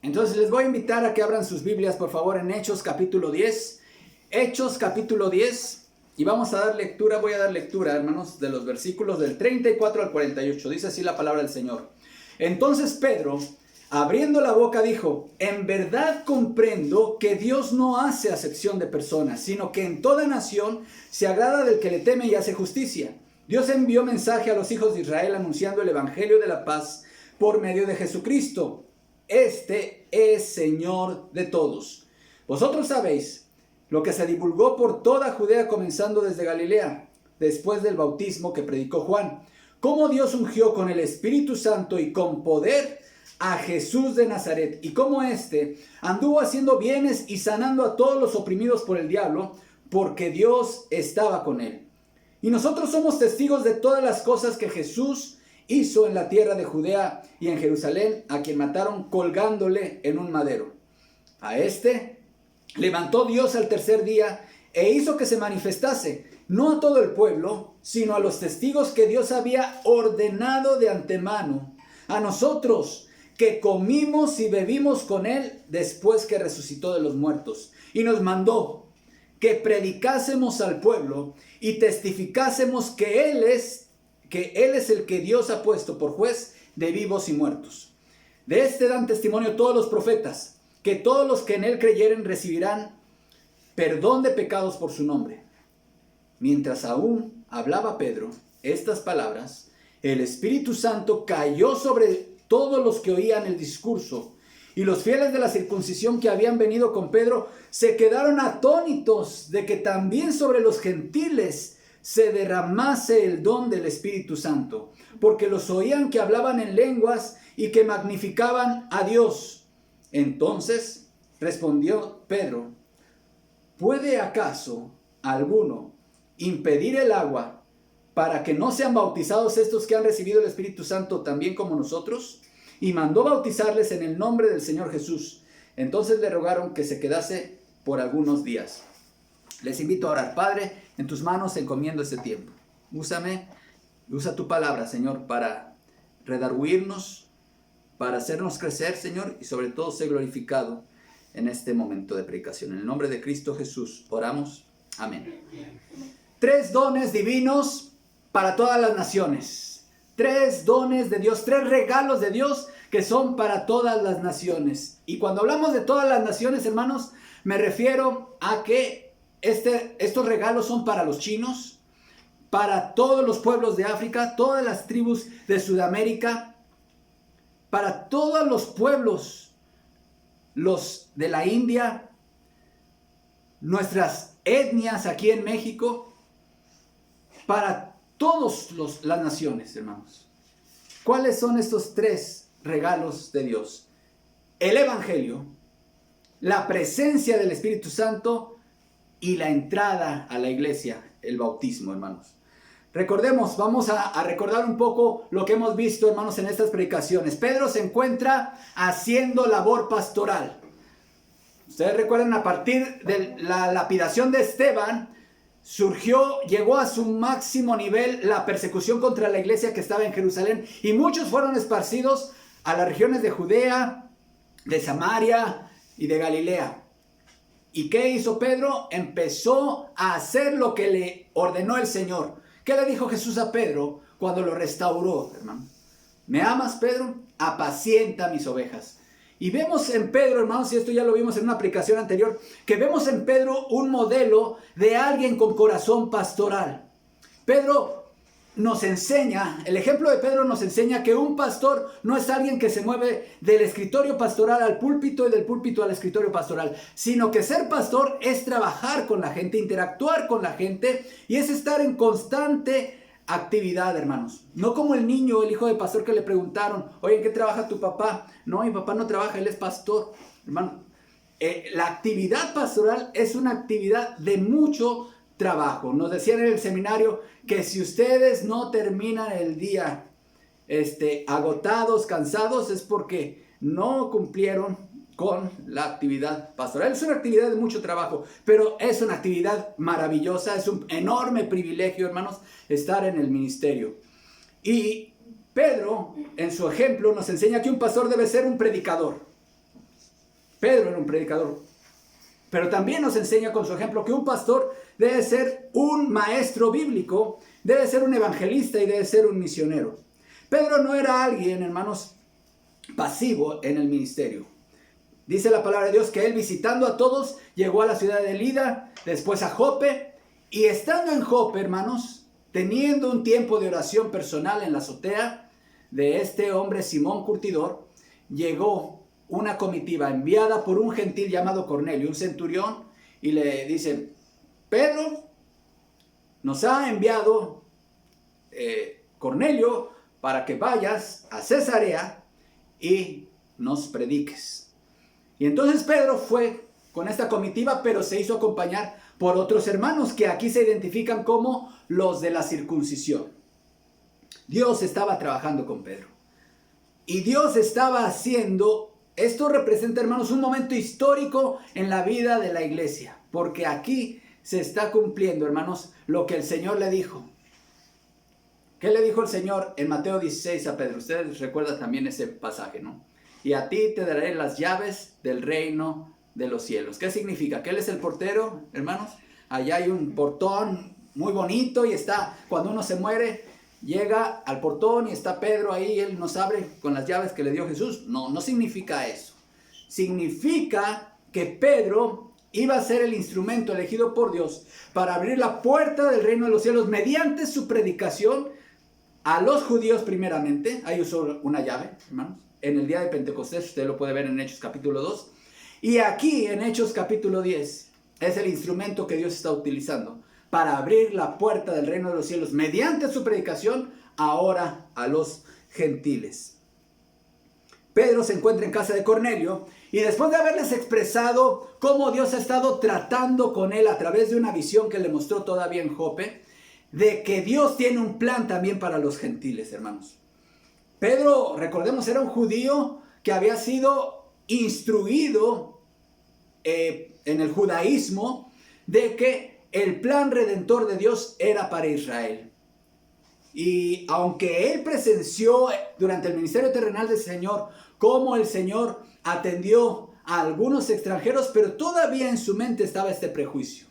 Entonces les voy a invitar a que abran sus Biblias, por favor, en Hechos capítulo 10. Hechos capítulo 10. Y vamos a dar lectura, voy a dar lectura, hermanos, de los versículos del 34 al 48. Dice así la palabra del Señor. Entonces Pedro, abriendo la boca, dijo: en verdad comprendo que Dios no hace acepción de personas, sino que en toda nación se agrada del que le teme y hace justicia. Dios envió mensaje a los hijos de Israel anunciando el evangelio de la paz por medio de Jesucristo. Este es Señor de todos. Vosotros sabéis lo que se divulgó por toda Judea, comenzando desde Galilea, después del bautismo que predicó Juan, cómo Dios ungió con el Espíritu Santo y con poder a Jesús de Nazaret, y cómo éste anduvo haciendo bienes y sanando a todos los oprimidos por el diablo, porque Dios estaba con él. Y nosotros somos testigos de todas las cosas que Jesús hizo en la tierra de Judea y en Jerusalén, a quien mataron colgándole en un madero. A este levantó Dios al tercer día e hizo que se manifestase, no a todo el pueblo, sino a los testigos que Dios había ordenado de antemano, a nosotros que comimos y bebimos con él después que resucitó de los muertos. Y nos mandó que predicásemos al pueblo y testificásemos que Él es el que Dios ha puesto por juez de vivos y muertos. De este dan testimonio todos los profetas, que todos los que en él creyeren recibirán perdón de pecados por su nombre. Mientras aún hablaba Pedro estas palabras, el Espíritu Santo cayó sobre todos los que oían el discurso, y los fieles de la circuncisión que habían venido con Pedro se quedaron atónitos de que también sobre los gentiles se derramase el don del Espíritu Santo, porque los oían que hablaban en lenguas y que magnificaban a Dios. Entonces respondió Pedro: ¿puede acaso alguno impedir el agua para que no sean bautizados estos que han recibido el Espíritu Santo también como nosotros? Y mandó bautizarles en el nombre del Señor Jesús. Entonces le rogaron que se quedase por algunos días. Les invito a orar. Padre, en tus manos encomiendo este tiempo. Úsame, usa tu palabra, Señor, para redarguirnos, para hacernos crecer, Señor, y sobre todo ser glorificado en este momento de predicación. En el nombre de Cristo Jesús oramos. Amén. 3 dones divinos para todas las naciones. 3 dones de Dios, 3 regalos de Dios que son para todas las naciones. Y cuando hablamos de todas las naciones, hermanos, me refiero a que estos regalos son para los chinos, para todos los pueblos de África, todas las tribus de Sudamérica, para todos los pueblos, los de la India, nuestras etnias aquí en México, para todas las naciones, hermanos. ¿Cuáles son estos 3 regalos de Dios? El Evangelio, la presencia del Espíritu Santo y la entrada a la iglesia, el bautismo, hermanos. Recordemos, vamos a recordar un poco lo que hemos visto, hermanos, en estas predicaciones. Pedro se encuentra haciendo labor pastoral. Ustedes recuerdan, a partir de la lapidación de Esteban, llegó a su máximo nivel la persecución contra la iglesia que estaba en Jerusalén, y muchos fueron esparcidos a las regiones de Judea, de Samaria y de Galilea. ¿Y qué hizo Pedro? Empezó a hacer lo que le ordenó el Señor. ¿Qué le dijo Jesús a Pedro cuando lo restauró, hermano? ¿Me amas, Pedro? Apacienta mis ovejas. Y vemos en Pedro, hermanos, y esto ya lo vimos en una aplicación anterior, que vemos en Pedro un modelo de alguien con corazón pastoral. Pedro nos enseña, el ejemplo de Pedro nos enseña que un pastor no es alguien que se mueve del escritorio pastoral al púlpito y del púlpito al escritorio pastoral, sino que ser pastor es trabajar con la gente, interactuar con la gente, y es estar en constante actividad, hermanos. No como el niño, el hijo de pastor, que le preguntaron: oye, ¿en qué trabaja tu papá? No, mi papá no trabaja, él es pastor. Hermano, la actividad pastoral es una actividad de mucho trabajo. Nos decían en el seminario que si ustedes no terminan el día agotados, cansados, es porque no cumplieron con la actividad pastoral. Es una actividad de mucho trabajo, pero es una actividad maravillosa. Es un enorme privilegio, hermanos, estar en el ministerio. Y Pedro, en su ejemplo, nos enseña que un pastor debe ser un predicador. Pedro era un predicador, pero también nos enseña con su ejemplo que un pastor debe ser un maestro bíblico, debe ser un evangelista y debe ser un misionero. Pedro no era alguien, hermanos, pasivo en el ministerio. Dice la palabra de Dios que él, visitando a todos, llegó a la ciudad de Lida, después a Jope, y estando en Jope, hermanos, teniendo un tiempo de oración personal en la azotea de este hombre Simón Curtidor, llegó una comitiva enviada por un gentil llamado Cornelio, un centurión, y le dice: Pedro, nos ha enviado Cornelio para que vayas a Cesarea y nos prediques. Y entonces Pedro fue con esta comitiva, pero se hizo acompañar por otros hermanos que aquí se identifican como los de la circuncisión. Dios estaba trabajando con Pedro. Y Dios estaba haciendo, esto representa, hermanos, un momento histórico en la vida de la iglesia. Porque aquí se está cumpliendo, hermanos, lo que el Señor le dijo. ¿Qué le dijo el Señor en Mateo 16 a Pedro? Ustedes recuerdan también ese pasaje, ¿no? Y a ti te daré las llaves del reino de los cielos. ¿Qué significa? Que Él es el portero, hermanos. Allá hay un portón muy bonito y está, cuando uno se muere, llega al portón y está Pedro ahí, Él nos abre con las llaves que le dio Jesús. No, no significa eso. Significa que Pedro iba a ser el instrumento elegido por Dios para abrir la puerta del reino de los cielos mediante su predicación a los judíos primeramente. Ahí usó una llave, hermanos. En el día de Pentecostés, usted lo puede ver en Hechos capítulo 2. Y aquí en Hechos capítulo 10 es el instrumento que Dios está utilizando para abrir la puerta del reino de los cielos mediante su predicación ahora a los gentiles. Pedro se encuentra en casa de Cornelio y después de haberles expresado cómo Dios ha estado tratando con él a través de una visión que le mostró todavía en Jope, de que Dios tiene un plan también para los gentiles, hermanos. Pedro, recordemos, era un judío que había sido instruido en el judaísmo de que el plan redentor de Dios era para Israel. Y aunque él presenció durante el ministerio terrenal del Señor cómo el Señor atendió a algunos extranjeros, pero todavía en su mente estaba este prejuicio.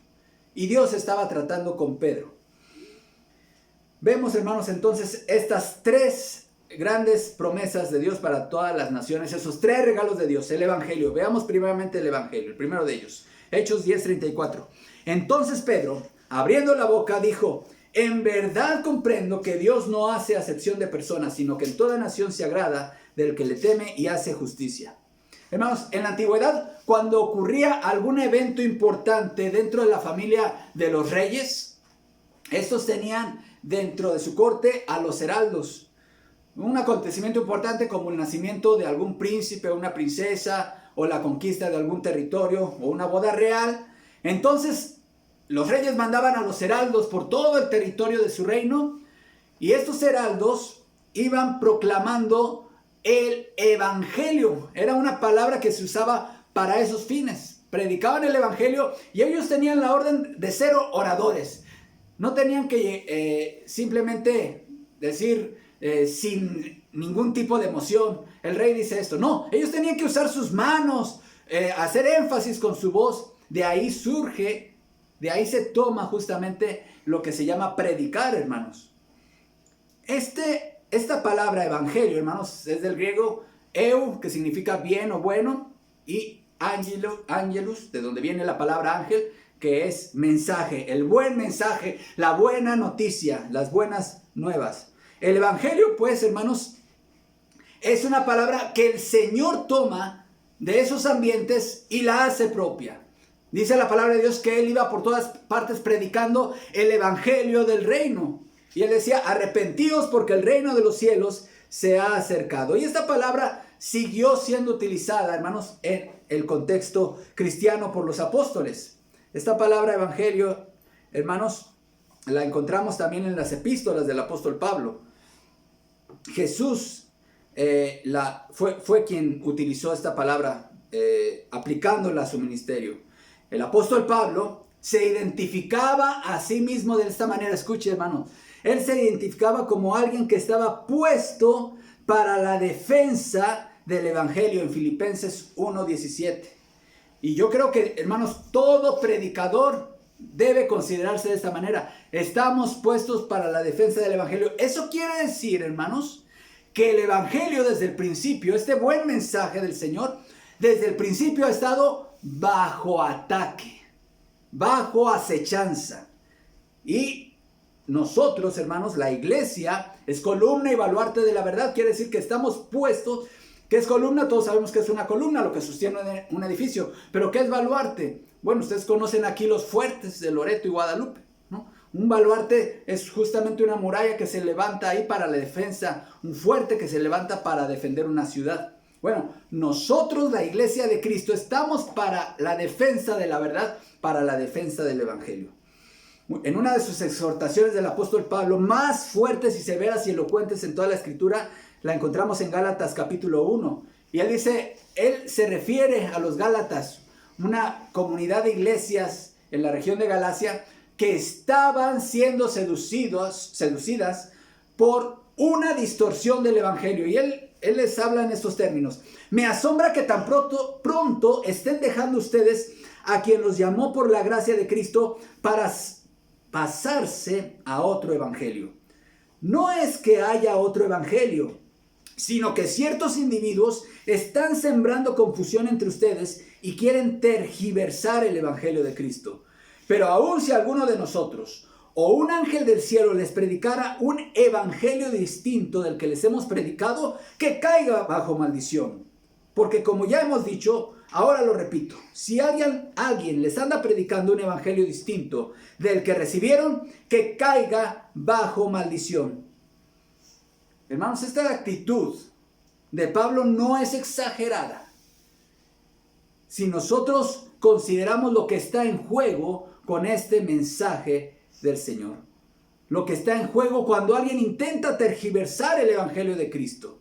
Y Dios estaba tratando con Pedro. Vemos, hermanos, entonces estas tres grandes promesas de Dios para todas las naciones, esos tres regalos de Dios, el Evangelio. Veamos primeramente el Evangelio, el primero de ellos, Hechos 10:34. Entonces Pedro, abriendo la boca, dijo: en verdad comprendo que Dios no hace acepción de personas, sino que en toda nación se agrada del que le teme y hace justicia. Hermanos, en la antigüedad, cuando ocurría algún evento importante dentro de la familia de los reyes, estos tenían dentro de su corte a los heraldos. Un acontecimiento importante como el nacimiento de algún príncipe o una princesa, o la conquista de algún territorio, o una boda real. Entonces, los reyes mandaban a los heraldos por todo el territorio de su reino, y estos heraldos iban proclamando el evangelio. Era una palabra que se usaba para esos fines. Predicaban el evangelio y ellos tenían la orden de ser oradores. No tenían que simplemente decir sin ningún tipo de emoción: el rey dice esto. No, ellos tenían que usar sus manos, hacer énfasis con su voz. De ahí surge, de ahí se toma justamente lo que se llama predicar, hermanos. Esta palabra evangelio, hermanos, es del griego eu, que significa bien o bueno, y angelus, de donde viene la palabra ángel, que es mensaje, el buen mensaje, la buena noticia, las buenas nuevas. El evangelio, pues, hermanos, es una palabra que el Señor toma de esos ambientes y la hace propia. Dice la palabra de Dios que Él iba por todas partes predicando el evangelio del reino. Y Él decía: arrepentíos porque el reino de los cielos se ha acercado. Y esta palabra siguió siendo utilizada, hermanos, en el contexto cristiano por los apóstoles. Esta palabra evangelio, hermanos, la encontramos también en las epístolas del apóstol Pablo. Jesús fue quien utilizó esta palabra aplicándola a su ministerio. El apóstol Pablo se identificaba a sí mismo de esta manera. Escuche, hermano, él se identificaba como alguien que estaba puesto para la defensa del evangelio en Filipenses 1:17. Y yo creo que, hermanos, todo predicador debe considerarse de esta manera. Estamos puestos para la defensa del evangelio. Eso quiere decir, hermanos, que el evangelio desde el principio, este buen mensaje del Señor, desde el principio ha estado bajo ataque, bajo acechanza. Y nosotros, hermanos, la iglesia es columna y baluarte de la verdad. Quiere decir que estamos puestos. ¿Qué es columna? Todos sabemos que es una columna, lo que sostiene un edificio. ¿Pero qué es baluarte? Bueno, ustedes conocen aquí los fuertes de Loreto y Guadalupe, ¿no? Un baluarte es justamente una muralla que se levanta ahí para la defensa, un fuerte que se levanta para defender una ciudad. Bueno, nosotros, la iglesia de Cristo, estamos para la defensa de la verdad, para la defensa del evangelio. En una de sus exhortaciones del apóstol Pablo, más fuertes y severas y elocuentes en toda la escritura, la encontramos en Gálatas capítulo 1. Y él dice, él se refiere a los Gálatas, una comunidad de iglesias en la región de Galacia que estaban siendo seducidas por una distorsión del evangelio. Y él les habla en estos términos. Me asombra que tan pronto estén dejando ustedes a quien los llamó por la gracia de Cristo para pasarse a otro evangelio. No es que haya otro evangelio, sino que ciertos individuos están sembrando confusión entre ustedes y quieren tergiversar el evangelio de Cristo. Pero aun si alguno de nosotros o un ángel del cielo les predicara un evangelio distinto del que les hemos predicado, que caiga bajo maldición. Porque como ya hemos dicho, ahora lo repito, si alguien les anda predicando un evangelio distinto del que recibieron, que caiga bajo maldición. Hermanos, esta actitud de Pablo no es exagerada. Si nosotros consideramos lo que está en juego con este mensaje del Señor, lo que está en juego cuando alguien intenta tergiversar el evangelio de Cristo.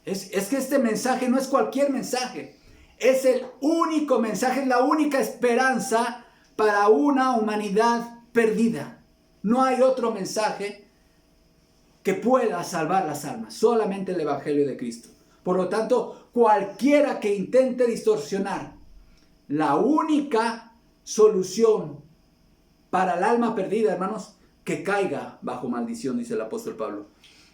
Es que este mensaje no es cualquier mensaje. Es el único mensaje, es la única esperanza para una humanidad perdida. No hay otro mensaje que pueda salvar las almas, solamente el evangelio de Cristo. Por lo tanto, cualquiera que intente distorsionar la única solución para el alma perdida, hermanos, que caiga bajo maldición, dice el apóstol Pablo.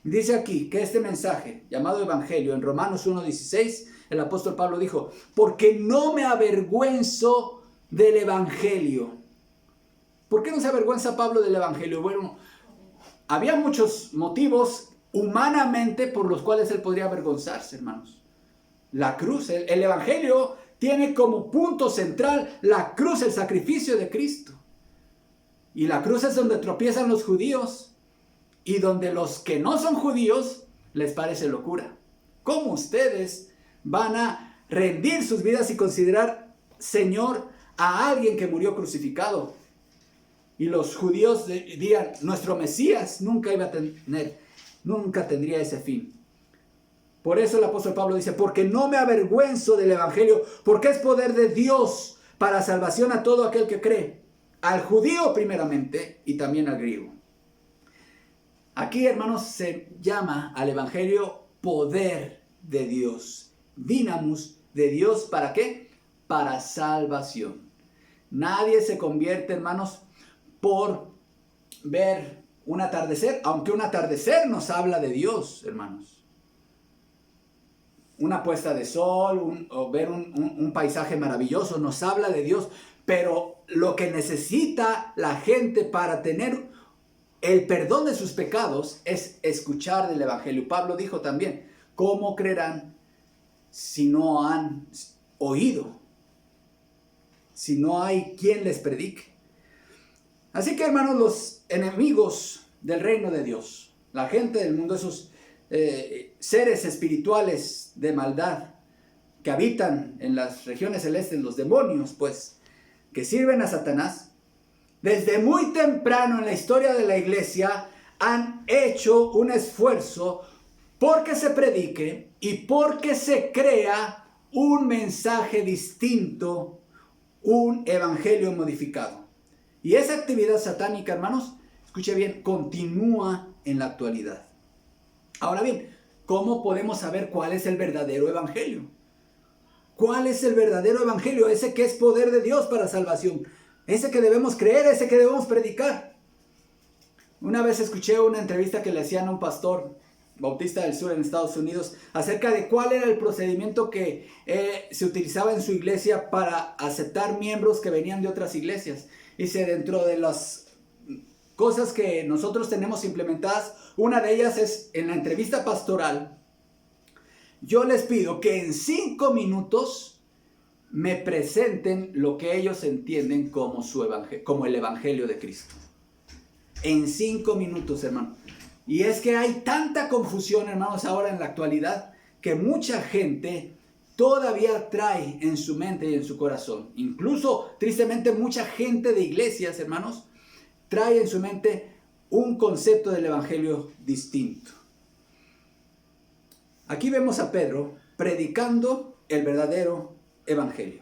Dice aquí que este mensaje, llamado evangelio, en Romanos 1:16, el apóstol Pablo dijo, porque no me avergüenzo del evangelio. ¿Por qué no se avergüenza Pablo del evangelio? Bueno, había muchos motivos humanamente por los cuales él podría avergonzarse, hermanos. La cruz, el evangelio tiene como punto central la cruz, el sacrificio de Cristo. Y la cruz es donde tropiezan los judíos y donde los que no son judíos les parece locura. ¿Cómo ustedes van a rendir sus vidas y considerar Señor a alguien que murió crucificado? Y los judíos dirían, nuestro Mesías nunca tendría ese fin. Por eso el apóstol Pablo dice, porque no me avergüenzo del evangelio, porque es poder de Dios para salvación a todo aquel que cree, al judío primeramente y también al griego. Aquí, hermanos, se llama al evangelio poder de Dios, dinamus de Dios, ¿para qué? Para salvación. Nadie se convierte, hermanos, por ver un atardecer, aunque un atardecer nos habla de Dios, hermanos. Una puesta de sol, o ver un paisaje maravilloso nos habla de Dios, pero lo que necesita la gente para tener el perdón de sus pecados es escuchar del evangelio. Pablo dijo también, ¿cómo creerán si no han oído? Si no hay quien les predique. Así que, hermanos, los enemigos del reino de Dios, la gente del mundo, esos seres espirituales de maldad que habitan en las regiones celestes, los demonios, pues, que sirven a Satanás, desde muy temprano en la historia de la iglesia han hecho un esfuerzo porque se predique y porque se crea un mensaje distinto, un evangelio modificado. Y esa actividad satánica, hermanos, escuche bien, continúa en la actualidad. Ahora bien, ¿cómo podemos saber cuál es el verdadero evangelio? ¿Cuál es el verdadero evangelio? Ese que es poder de Dios para salvación. Ese que debemos creer, ese que debemos predicar. Una vez escuché una entrevista que le hacían a un pastor bautista del sur en Estados Unidos acerca de cuál era el procedimiento que se utilizaba en su iglesia para aceptar miembros que venían de otras iglesias. Dice, dentro de las cosas que nosotros tenemos implementadas, una de ellas es en la entrevista pastoral. Yo les pido que en 5 minutos me presenten lo que ellos entienden como como el evangelio de Cristo. En 5 minutos, hermano. Y es que hay tanta confusión, hermanos, ahora en la actualidad, que mucha gente todavía trae en su mente y en su corazón. Incluso, tristemente, mucha gente de iglesias, hermanos, trae en su mente un concepto del evangelio distinto. Aquí vemos a Pedro predicando el verdadero evangelio.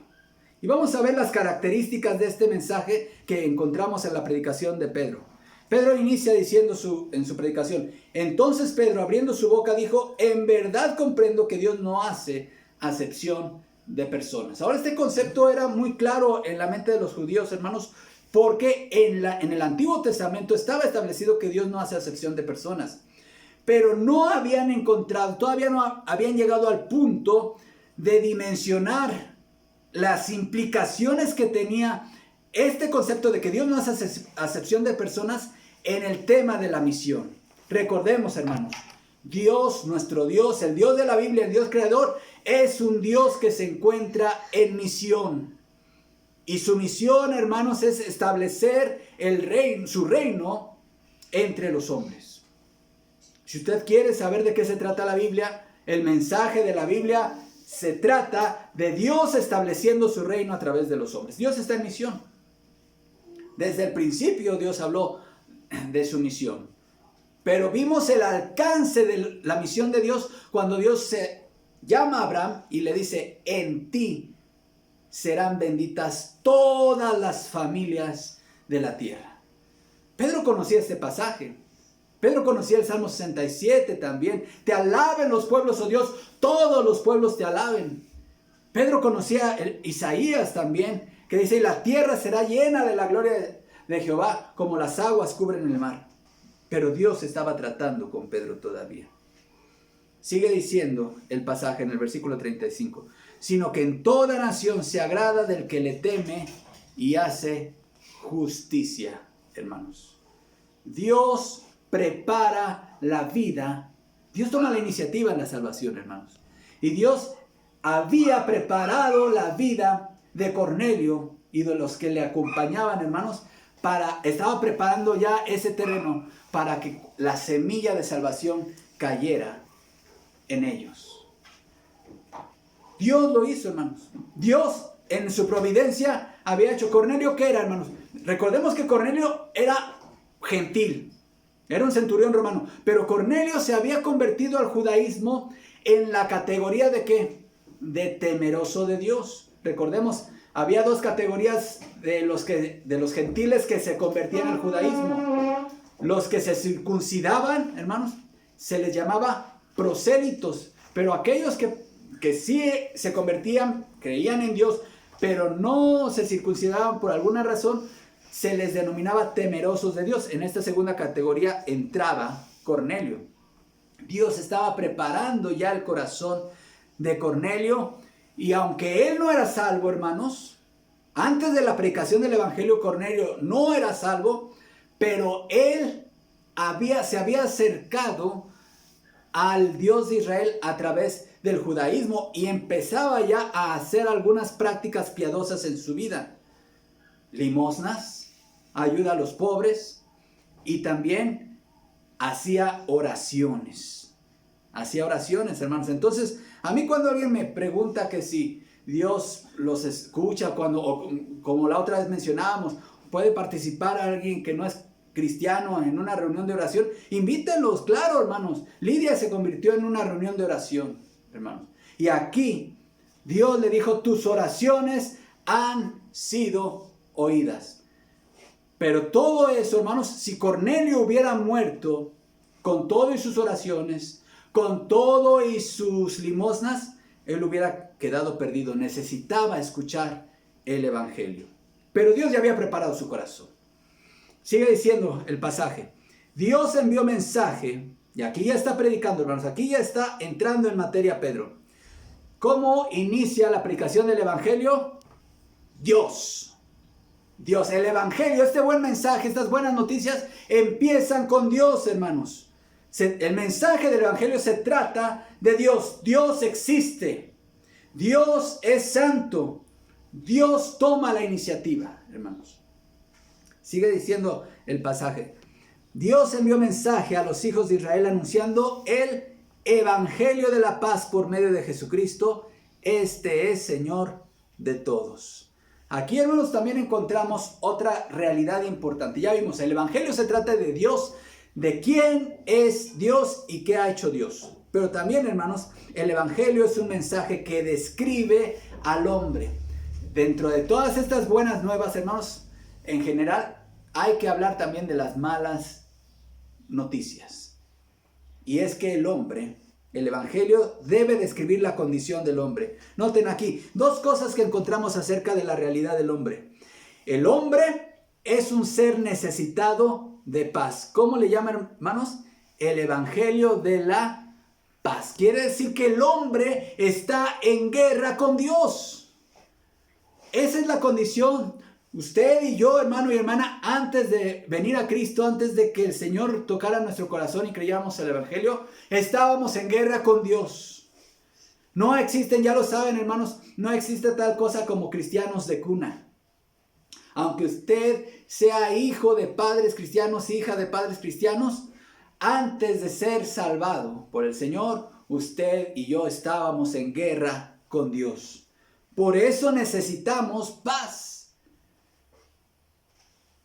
Y vamos a ver las características de este mensaje que encontramos en la predicación de Pedro. Pedro inicia diciendo en su predicación: entonces Pedro, abriendo su boca, dijo: en verdad comprendo que Dios no hace acepción de personas. Ahora, este concepto era muy claro en la mente de los judíos, hermanos, porque en el Antiguo Testamento estaba establecido que Dios no hace acepción de personas. Pero no habían encontrado, todavía no habían llegado al punto de dimensionar las implicaciones que tenía este concepto de que Dios no hace acepción de personas en el tema de la misión. Recordemos, hermanos, Dios, nuestro Dios, el Dios de la Biblia, el Dios creador, es un Dios que se encuentra en misión. Y su misión, hermanos, es establecer su reino entre los hombres. Si usted quiere saber de qué se trata la Biblia, el mensaje de la Biblia se trata de Dios estableciendo su reino a través de los hombres. Dios está en misión. Desde el principio Dios habló de su misión. Pero vimos el alcance de la misión de Dios cuando Dios se llama a Abraham y le dice: en ti serán benditas todas las familias de la tierra. Pedro conocía este pasaje. Pedro conocía el Salmo 67 también. Te alaben los pueblos, oh Dios, todos los pueblos te alaben. Pedro conocía Isaías también, que dice: y la tierra será llena de la gloria de Jehová, como las aguas cubren el mar. Pero Dios estaba tratando con Pedro todavía. Sigue diciendo el pasaje en el versículo 35. Sino que en toda nación se agrada del que le teme y hace justicia, hermanos. Dios prepara la vida. Dios toma la iniciativa en la salvación, hermanos. Y Dios había preparado la vida de Cornelio y de los que le acompañaban, hermanos, estaba preparando ya ese terreno para que la semilla de salvación cayera en ellos. Dios lo hizo, hermanos. Dios en su providencia había hecho. Cornelio, ¿qué era, hermanos? Recordemos que Cornelio era gentil. Era un centurión romano. Pero Cornelio se había convertido al judaísmo en la categoría de ¿qué? De temeroso de Dios. Recordemos, había 2 categorías de los gentiles que se convertían al judaísmo. Los que se circuncidaban, hermanos, se les llamaba prosélitos. Pero aquellos que sí se convertían, creían en Dios, pero no se circuncidaban por alguna razón, se les denominaba temerosos de Dios. En esta segunda categoría entraba Cornelio. Dios estaba preparando ya el corazón de Cornelio, y aunque él no era salvo, hermanos, antes de la predicación del evangelio, Cornelio no era salvo, pero él se había acercado al Dios de Israel a través del judaísmo y empezaba ya a hacer algunas prácticas piadosas en su vida. Limosnas, ayuda a los pobres, y también hacía oraciones. Hacía oraciones, hermanos. Entonces, a mí cuando alguien me pregunta que si Dios los escucha, o como la otra vez mencionábamos, puede participar alguien que no es cristiano en una reunión de oración, invítenlos, claro, hermanos. Lidia se convirtió en una reunión de oración, hermanos. Y aquí Dios le dijo: tus oraciones han sido oídas. Pero todo eso, hermanos, si Cornelio hubiera muerto con todo y sus oraciones, con todo y sus limosnas, él hubiera quedado perdido. Necesitaba escuchar el evangelio. Pero Dios ya había preparado su corazón. Sigue diciendo el pasaje. Dios envió mensaje, y aquí ya está predicando, hermanos, aquí ya está entrando en materia Pedro. ¿Cómo inicia la predicación del evangelio? Dios, el evangelio, este buen mensaje, estas buenas noticias empiezan con Dios, hermanos. El mensaje del evangelio se trata de Dios. Dios existe. Dios es santo. Dios toma la iniciativa, hermanos. Sigue diciendo el pasaje. Dios envió mensaje a los hijos de Israel anunciando el evangelio de la paz por medio de Jesucristo. Este es Señor de todos. Aquí, hermanos, también encontramos otra realidad importante. Ya vimos, el evangelio se trata de Dios, de quién es Dios y qué ha hecho Dios. Pero también, hermanos, el evangelio es un mensaje que describe al hombre. Dentro de todas estas buenas nuevas, hermanos, en general, hay que hablar también de las malas noticias. Y es que el hombre, el evangelio debe describir la condición del hombre. Noten aquí dos cosas que encontramos acerca de la realidad del hombre. El hombre es un ser necesitado de paz. ¿Cómo le llaman, hermanos? El evangelio de la paz. Quiere decir que el hombre está en guerra con Dios. Esa es la condición. Usted y yo, hermano y hermana, antes de venir a Cristo, antes de que el Señor tocara nuestro corazón y creyéramos el evangelio, estábamos en guerra con Dios. No existen, ya lo saben, hermanos, no existe tal cosa como cristianos de cuna. Aunque usted sea hijo de padres cristianos, hija de padres cristianos, antes de ser salvado por el Señor, usted y yo estábamos en guerra con Dios. Por eso necesitamos paz.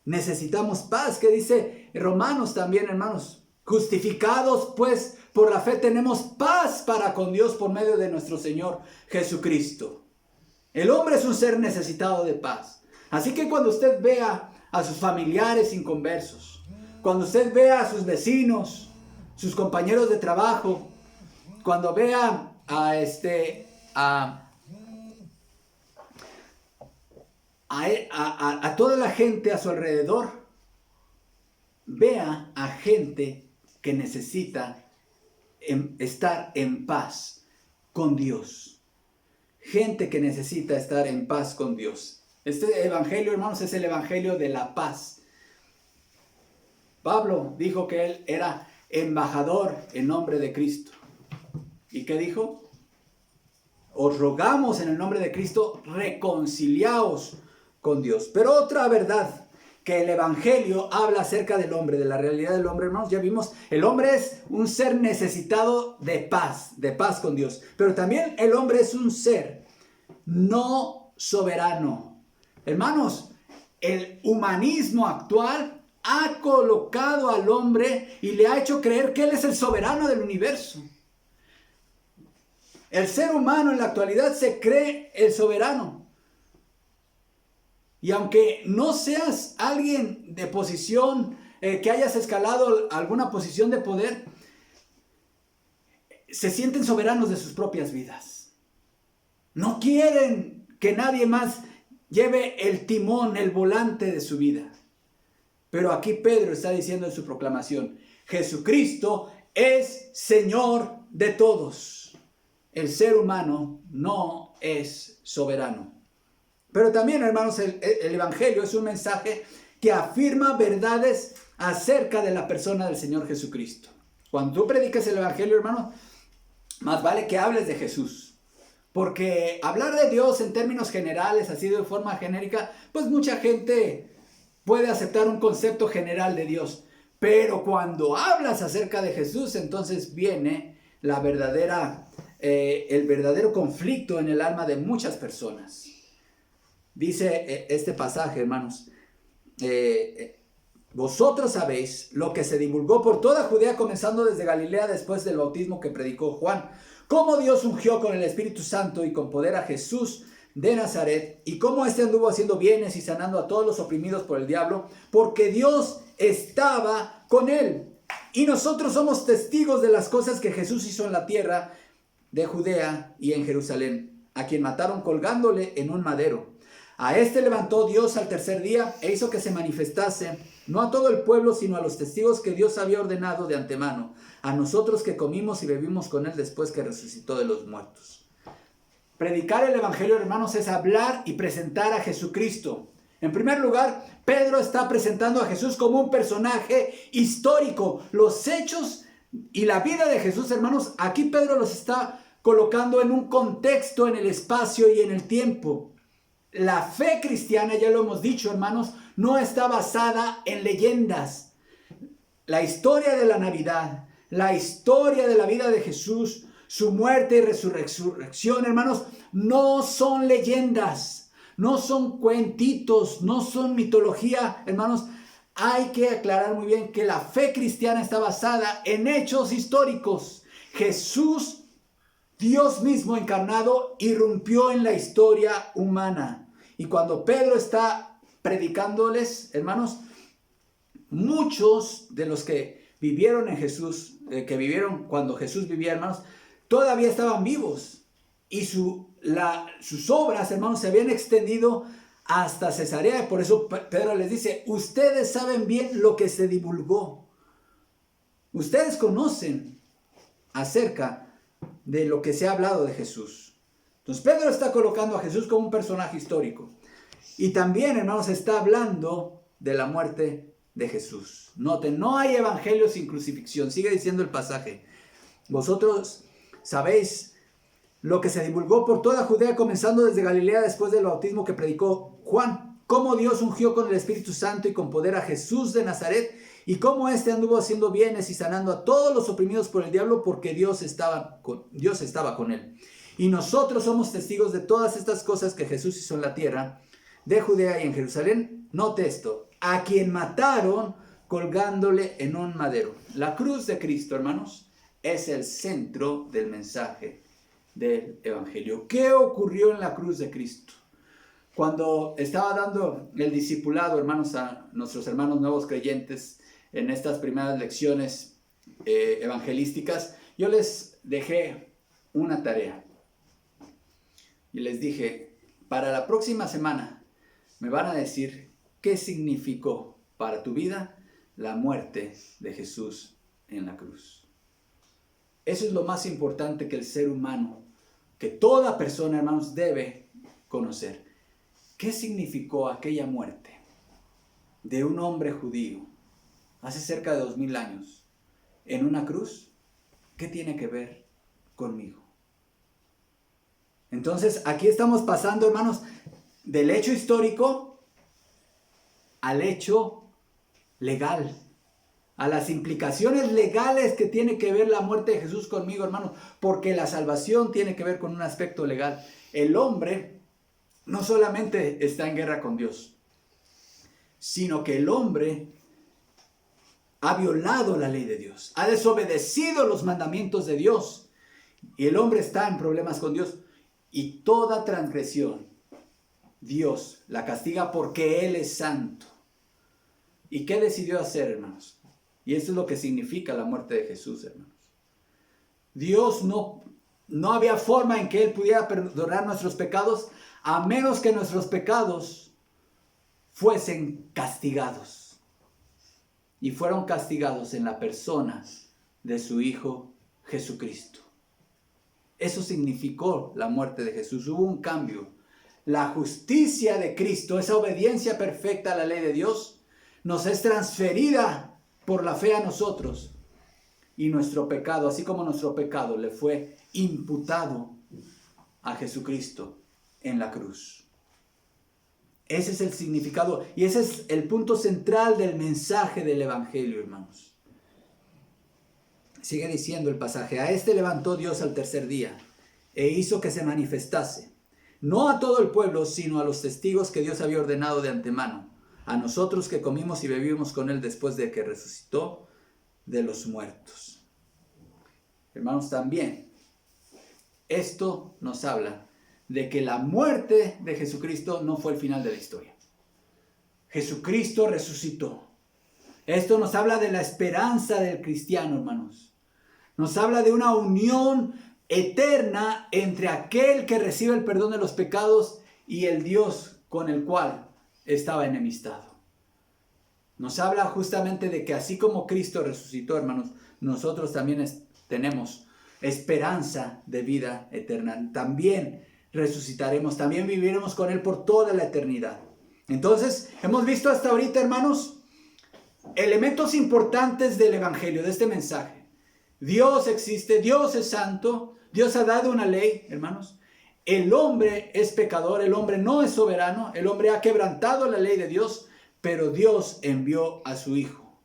Necesitamos paz, que dice Romanos también, hermanos. Justificados pues por la fe tenemos paz para con Dios por medio de nuestro Señor Jesucristo. El hombre es un ser necesitado de paz. Así que cuando usted vea a sus familiares inconversos, cuando usted vea a sus vecinos, sus compañeros de trabajo, cuando vea a toda la gente a su alrededor, vea a gente que necesita estar en paz con Dios. Gente que necesita estar en paz con Dios. Este evangelio, hermanos, es el evangelio de la paz. Pablo dijo que él era embajador en nombre de Cristo. ¿Y qué dijo? Os rogamos en el nombre de Cristo, reconciliaos con Dios. Pero otra verdad que el evangelio habla acerca del hombre, de la realidad del hombre, hermanos, ya vimos, el hombre es un ser necesitado de paz con Dios. Pero también el hombre es un ser no soberano. Hermanos, el humanismo actual ha colocado al hombre y le ha hecho creer que él es el soberano del universo. El ser humano en la actualidad se cree el soberano. Y aunque no seas alguien de posición, que hayas escalado alguna posición de poder, se sienten soberanos de sus propias vidas. No quieren que nadie más lleve el timón, el volante de su vida. Pero aquí Pedro está diciendo en su proclamación, Jesucristo es Señor de todos. El ser humano no es soberano. Pero también, hermanos, el evangelio es un mensaje que afirma verdades acerca de la persona del Señor Jesucristo. Cuando tú predicas el evangelio, hermano, más vale que hables de Jesús. Porque hablar de Dios en términos generales, así de forma genérica, pues mucha gente puede aceptar un concepto general de Dios. Pero cuando hablas acerca de Jesús, entonces viene el verdadero conflicto en el alma de muchas personas. Dice este pasaje, hermanos, vosotros sabéis lo que se divulgó por toda Judea, comenzando desde Galilea después del bautismo que predicó Juan, cómo Dios ungió con el Espíritu Santo y con poder a Jesús de Nazaret, y cómo éste anduvo haciendo bienes y sanando a todos los oprimidos por el diablo, porque Dios estaba con él. Y nosotros somos testigos de las cosas que Jesús hizo en la tierra, de Judea y en Jerusalén, a quien mataron colgándole en un madero. A este levantó Dios al tercer día e hizo que se manifestase, no a todo el pueblo, sino a los testigos que Dios había ordenado de antemano, a nosotros que comimos y bebimos con él después que resucitó de los muertos. Predicar el evangelio, hermanos, es hablar y presentar a Jesucristo. En primer lugar, Pedro está presentando a Jesús como un personaje histórico. Los hechos y la vida de Jesús, hermanos, aquí Pedro los está colocando en un contexto, en el espacio y en el tiempo. La fe cristiana, ya lo hemos dicho, hermanos, no está basada en leyendas. La historia de la Navidad, la historia de la vida de Jesús, su muerte y resurrección, hermanos, no son leyendas, no son cuentitos, no son mitología, hermanos. Hay que aclarar muy bien que la fe cristiana está basada en hechos históricos. Jesús, Dios mismo encarnado, irrumpió en la historia humana. Y cuando Pedro está predicándoles, hermanos, muchos de los que vivieron en Jesús, que vivieron cuando Jesús vivía, hermanos, todavía estaban vivos. Y sus obras, hermanos, se habían extendido hasta Cesarea. Por eso Pedro les dice, ustedes saben bien lo que se divulgó. Ustedes conocen acerca de lo que se ha hablado de Jesús. Entonces Pedro está colocando a Jesús como un personaje histórico. Y también, hermanos, está hablando de la muerte de Jesús. Noten, no hay evangelio sin crucifixión. Sigue diciendo el pasaje. Vosotros sabéis lo que se divulgó por toda Judea, comenzando desde Galilea después del bautismo que predicó Juan, cómo Dios ungió con el Espíritu Santo y con poder a Jesús de Nazaret, y cómo éste anduvo haciendo bienes y sanando a todos los oprimidos por el diablo, porque Dios estaba con él. Y nosotros somos testigos de todas estas cosas que Jesús hizo en la tierra de Judea y en Jerusalén. Note esto, a quien mataron colgándole en un madero. La cruz de Cristo, hermanos, es el centro del mensaje del evangelio. ¿Qué ocurrió en la cruz de Cristo? Cuando estaba dando el discipulado, hermanos, a nuestros hermanos nuevos creyentes en estas primeras lecciones evangelísticas, yo les dejé una tarea y les dije, para la próxima semana me van a decir qué significó para tu vida la muerte de Jesús en la cruz. Eso es lo más importante que el ser humano, que toda persona, hermanos, debe conocer. ¿Qué significó aquella muerte de un hombre judío hace cerca de 2000 años en una cruz? ¿Qué tiene que ver conmigo? Entonces, aquí estamos pasando, hermanos, del hecho histórico al hecho legal, a las implicaciones legales que tiene que ver la muerte de Jesús conmigo, hermanos, porque la salvación tiene que ver con un aspecto legal. El hombre no solamente está en guerra con Dios, sino que el hombre ha violado la ley de Dios, ha desobedecido los mandamientos de Dios, y el hombre está en problemas con Dios. Y toda transgresión, Dios la castiga porque Él es santo. ¿Y qué decidió hacer, hermanos? Y eso es lo que significa la muerte de Jesús, hermanos. Dios no había forma en que Él pudiera perdonar nuestros pecados a menos que nuestros pecados fuesen castigados. Y fueron castigados en la persona de su Hijo Jesucristo. Eso significó la muerte de Jesús. Hubo un cambio. La justicia de Cristo, esa obediencia perfecta a la ley de Dios, nos es transferida por la fe a nosotros. Y nuestro pecado, así como nuestro pecado, le fue imputado a Jesucristo en la cruz. Ese es el significado y ese es el punto central del mensaje del evangelio, hermanos. Sigue diciendo el pasaje, a este levantó Dios al tercer día e hizo que se manifestase, no a todo el pueblo, sino a los testigos que Dios había ordenado de antemano, a nosotros que comimos y bebimos con él después de que resucitó de los muertos. Hermanos, también esto nos habla de que la muerte de Jesucristo no fue el final de la historia. Jesucristo resucitó. Esto nos habla de la esperanza del cristiano, hermanos. Nos habla de una unión eterna entre aquel que recibe el perdón de los pecados y el Dios con el cual estaba enemistado. Nos habla justamente de que así como Cristo resucitó, hermanos, nosotros también tenemos esperanza de vida eterna. También resucitaremos, también viviremos con Él por toda la eternidad. Entonces, hemos visto hasta ahorita, hermanos, elementos importantes del Evangelio, de este mensaje. Dios existe, Dios es santo, Dios ha dado una ley, hermanos. El hombre es pecador, el hombre no es soberano, el hombre ha quebrantado la ley de Dios, pero Dios envió a su Hijo.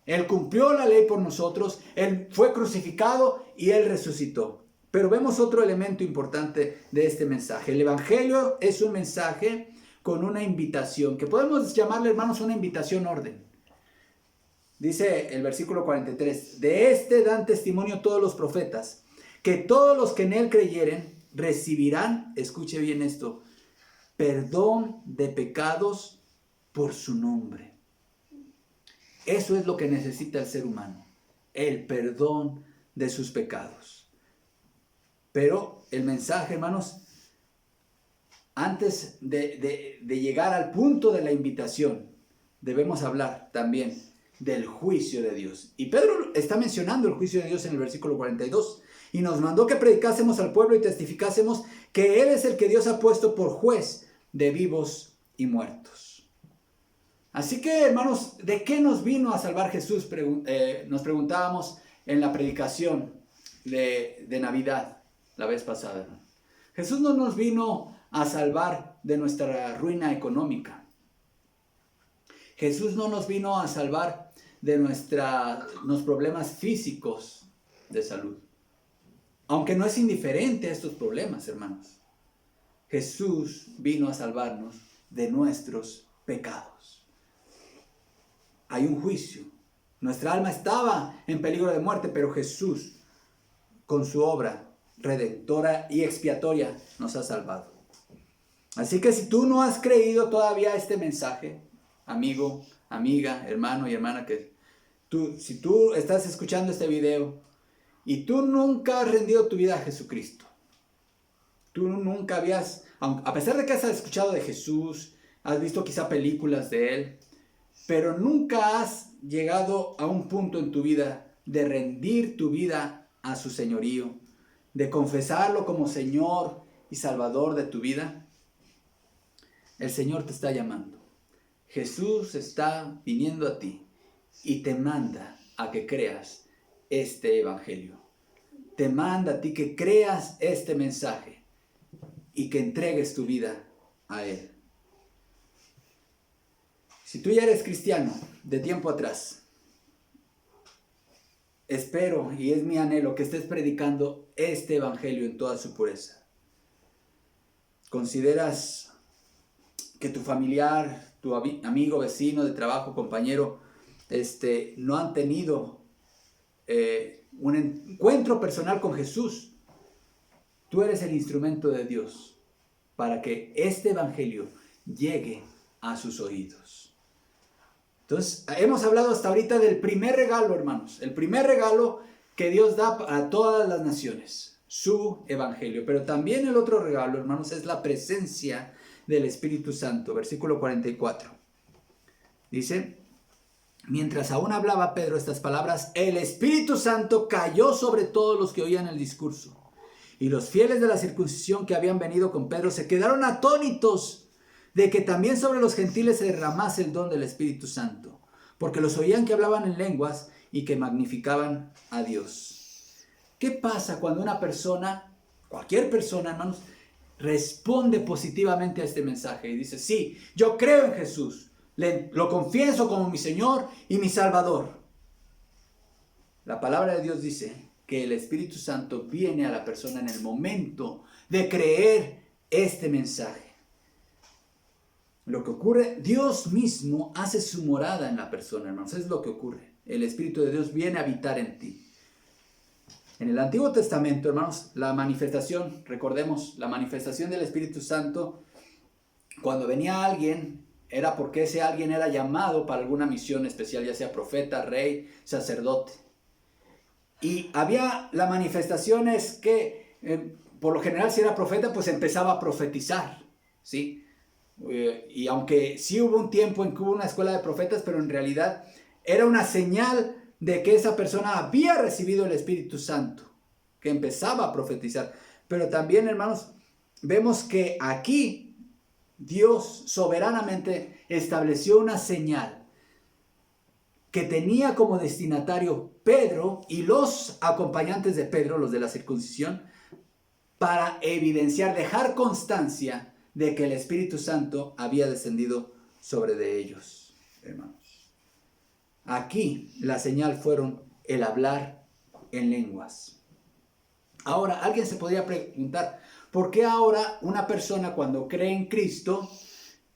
Él cumplió la ley por nosotros, Él fue crucificado y Él resucitó. Pero vemos otro elemento importante de este mensaje. El Evangelio es un mensaje con una invitación, que podemos llamarle, hermanos, una invitación orden. Dice el versículo 43, de este dan testimonio todos los profetas, que todos los que en Él creyeren recibirán, escuche bien esto, perdón de pecados por su nombre. Eso es lo que necesita el ser humano, el perdón de sus pecados. Pero el mensaje, hermanos, antes de llegar al punto de la invitación, debemos hablar también del juicio de Dios. Y Pedro está mencionando el juicio de Dios en el versículo 42. Y nos mandó que predicásemos al pueblo y testificásemos que Él es el que Dios ha puesto por juez de vivos y muertos. Así que, hermanos, ¿de qué nos vino a salvar Jesús? Nos preguntábamos en la predicación de Navidad la vez pasada, hermano. Jesús no nos vino a salvar de nuestra ruina económica. Jesús no nos vino a salvar de los problemas físicos de salud. Aunque no es indiferente a estos problemas, hermanos. Jesús vino a salvarnos de nuestros pecados. Hay un juicio. Nuestra alma estaba en peligro de muerte, pero Jesús, con su obra redentora y expiatoria, nos ha salvado. Así que si tú no has creído todavía este mensaje, amigo, amiga, hermano y hermana, si tú estás escuchando este video y tú nunca has rendido tu vida a Jesucristo, tú nunca habías, a pesar de que has escuchado de Jesús, has visto quizá películas de Él, pero nunca has llegado a un punto en tu vida de rendir tu vida a su señorío, de confesarlo como Señor y Salvador de tu vida, el Señor te está llamando. Jesús está viniendo a ti y te manda a que creas este evangelio. Te manda a ti que creas este mensaje y que entregues tu vida a Él. Si tú ya eres cristiano de tiempo atrás, espero y es mi anhelo que estés predicando este evangelio en toda su pureza. ¿Consideras que tu familiar, tu amigo, vecino de trabajo, compañero, no han tenido un encuentro personal con Jesús? Tú eres el instrumento de Dios para que este evangelio llegue a sus oídos. Entonces, hemos hablado hasta ahorita del primer regalo, hermanos, el primer regalo que Dios da a todas las naciones, su evangelio. Pero también el otro regalo, hermanos, es la presencia del Espíritu Santo. Versículo 44. Dice: mientras aún hablaba Pedro estas palabras, el Espíritu Santo cayó sobre todos los que oían el discurso. Y los fieles de la circuncisión que habían venido con Pedro se quedaron atónitos de que también sobre los gentiles se derramase el don del Espíritu Santo, porque los oían que hablaban en lenguas y que magnificaban a Dios. ¿Qué pasa cuando una persona, cualquier persona, hermanos, responde positivamente a este mensaje y dice: sí, yo creo en Jesús, lo confieso como mi Señor y mi Salvador? La palabra de Dios dice que el Espíritu Santo viene a la persona en el momento de creer este mensaje. Lo que ocurre, Dios mismo hace su morada en la persona, hermanos. Es lo que ocurre. El Espíritu de Dios viene a habitar en ti. En el Antiguo Testamento, hermanos, la manifestación, recordemos, la manifestación del Espíritu Santo, cuando venía alguien, era porque ese alguien era llamado para alguna misión especial, ya sea profeta, rey, sacerdote. Y había las manifestaciones que, por lo general, si era profeta, pues empezaba a profetizar, ¿sí? Y aunque sí hubo un tiempo en que hubo una escuela de profetas, pero en realidad era una señal de que esa persona había recibido el Espíritu Santo, que empezaba a profetizar. Pero también, hermanos, vemos que aquí Dios soberanamente estableció una señal que tenía como destinatario Pedro y los acompañantes de Pedro, los de la circuncisión, para evidenciar, dejar constancia de que el Espíritu Santo había descendido sobre de ellos, hermanos. Aquí la señal fueron el hablar en lenguas. Ahora, alguien se podría preguntar, ¿por qué ahora una persona cuando cree en Cristo,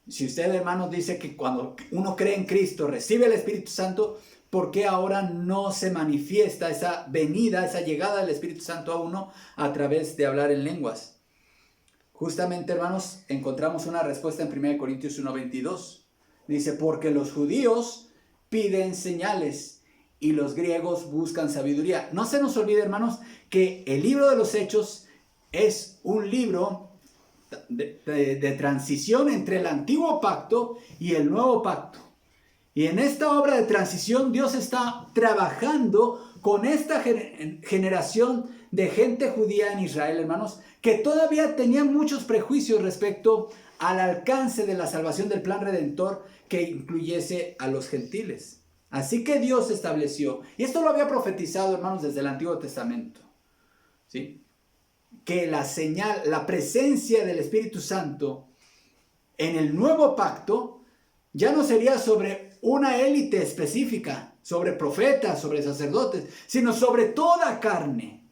si usted, hermanos, dice que cuando uno cree en Cristo recibe el Espíritu Santo, ¿por qué ahora no se manifiesta esa venida, esa llegada del Espíritu Santo a uno a través de hablar en lenguas? Justamente, hermanos, encontramos una respuesta en 1 Corintios 1:22. Dice, porque los judíos piden señales y los griegos buscan sabiduría. No se nos olvide, hermanos, que el libro de los Hechos es un libro de transición entre el antiguo pacto y el nuevo pacto. Y en esta obra de transición Dios está trabajando con esta generación de gente judía en Israel, hermanos, que todavía tenían muchos prejuicios respecto al alcance de la salvación del plan redentor que incluyese a los gentiles. Así que Dios estableció, y esto lo había profetizado, hermanos, desde el Antiguo Testamento, ¿sí?, que la señal, la presencia del Espíritu Santo en el nuevo pacto ya no sería sobre una élite específica, sobre profetas, sobre sacerdotes, sino sobre toda carne.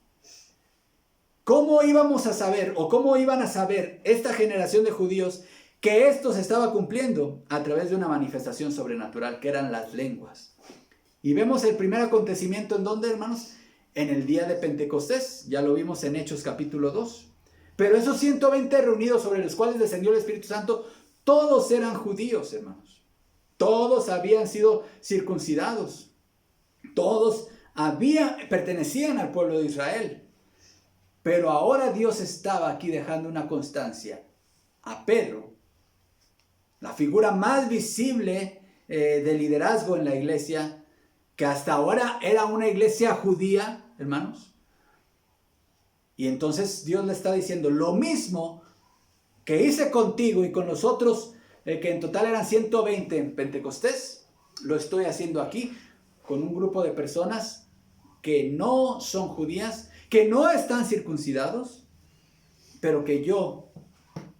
¿Cómo íbamos a saber, o cómo iban a saber esta generación de judíos que esto se estaba cumpliendo? A través de una manifestación sobrenatural, que eran las lenguas. Y vemos el primer acontecimiento en donde, hermanos, en el día de Pentecostés, ya lo vimos en Hechos capítulo 2. Pero esos 120 reunidos sobre los cuales descendió el Espíritu Santo, todos eran judíos, hermanos. Todos habían sido circuncidados. Todos pertenecían al pueblo de Israel. Pero ahora Dios estaba aquí dejando una constancia a Pedro, la figura más visible de liderazgo en la iglesia, que hasta ahora era una iglesia judía, hermanos. Y entonces Dios le está diciendo, lo mismo que hice contigo y con los otros, que en total eran 120 en Pentecostés, lo estoy haciendo aquí con un grupo de personas que no son judías, que no están circuncidados, pero que yo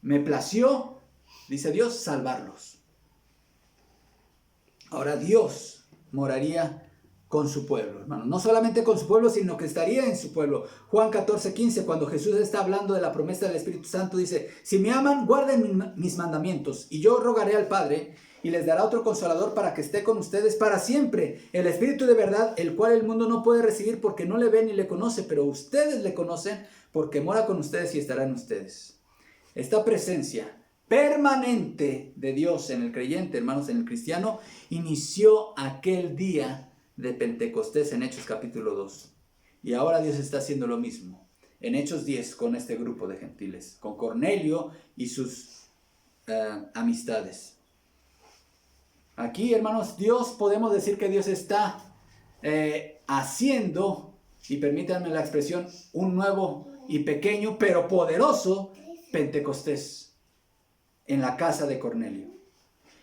me plació, dice Dios, salvarlos. Ahora Dios moraría con su pueblo, hermano. No solamente con su pueblo, sino que estaría en su pueblo. Juan 14:15, cuando Jesús está hablando de la promesa del Espíritu Santo, dice, si me aman, guarden mis mandamientos, y yo rogaré al Padre, y les dará otro consolador para que esté con ustedes para siempre, el Espíritu de verdad, el cual el mundo no puede recibir porque no le ve ni le conoce, pero ustedes le conocen porque mora con ustedes y estará en ustedes. Esta presencia permanente de Dios en el creyente, hermanos, en el cristiano, inició aquel día de Pentecostés en Hechos capítulo 2. Y ahora Dios está haciendo lo mismo en Hechos 10 con este grupo de gentiles, con Cornelio y sus amistades. Aquí, hermanos, podemos decir que Dios está haciendo, y permítanme la expresión, un nuevo y pequeño, pero poderoso Pentecostés en la casa de Cornelio.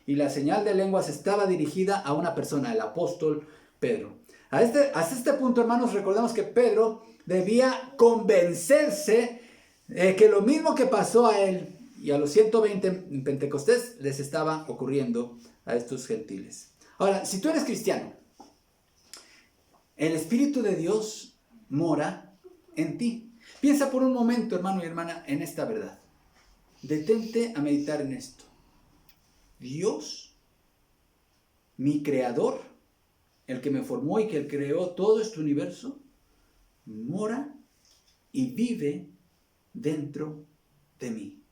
Y la señal de lenguas estaba dirigida a una persona, el apóstol Pedro. Hasta este punto, hermanos, recordemos que Pedro debía convencerse que lo mismo que pasó a él y a los 120 en Pentecostés les estaba ocurriendo a estos gentiles. Ahora, si tú eres cristiano, el Espíritu de Dios mora en ti. Piensa por un momento, hermano y hermana, en esta verdad. Detente a meditar en esto. Dios, mi creador, el que me formó y que creó todo este universo, mora y vive dentro de mí,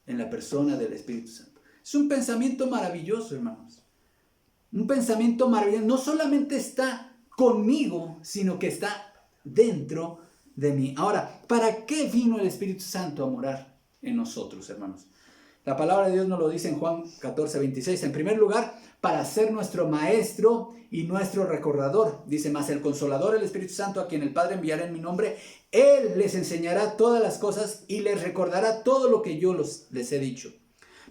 en la persona del Espíritu Santo. Es un pensamiento maravilloso, hermanos. Un pensamiento maravilloso. No solamente está conmigo, sino que está dentro de mí. Ahora, ¿para qué vino el Espíritu Santo a morar en nosotros, hermanos? La palabra de Dios nos lo dice en Juan 14:26. En primer lugar, para ser nuestro maestro y nuestro recordador. Dice, más el Consolador, el Espíritu Santo, a quien el Padre enviará en mi nombre, Él les enseñará todas las cosas y les recordará todo lo que yo les he dicho.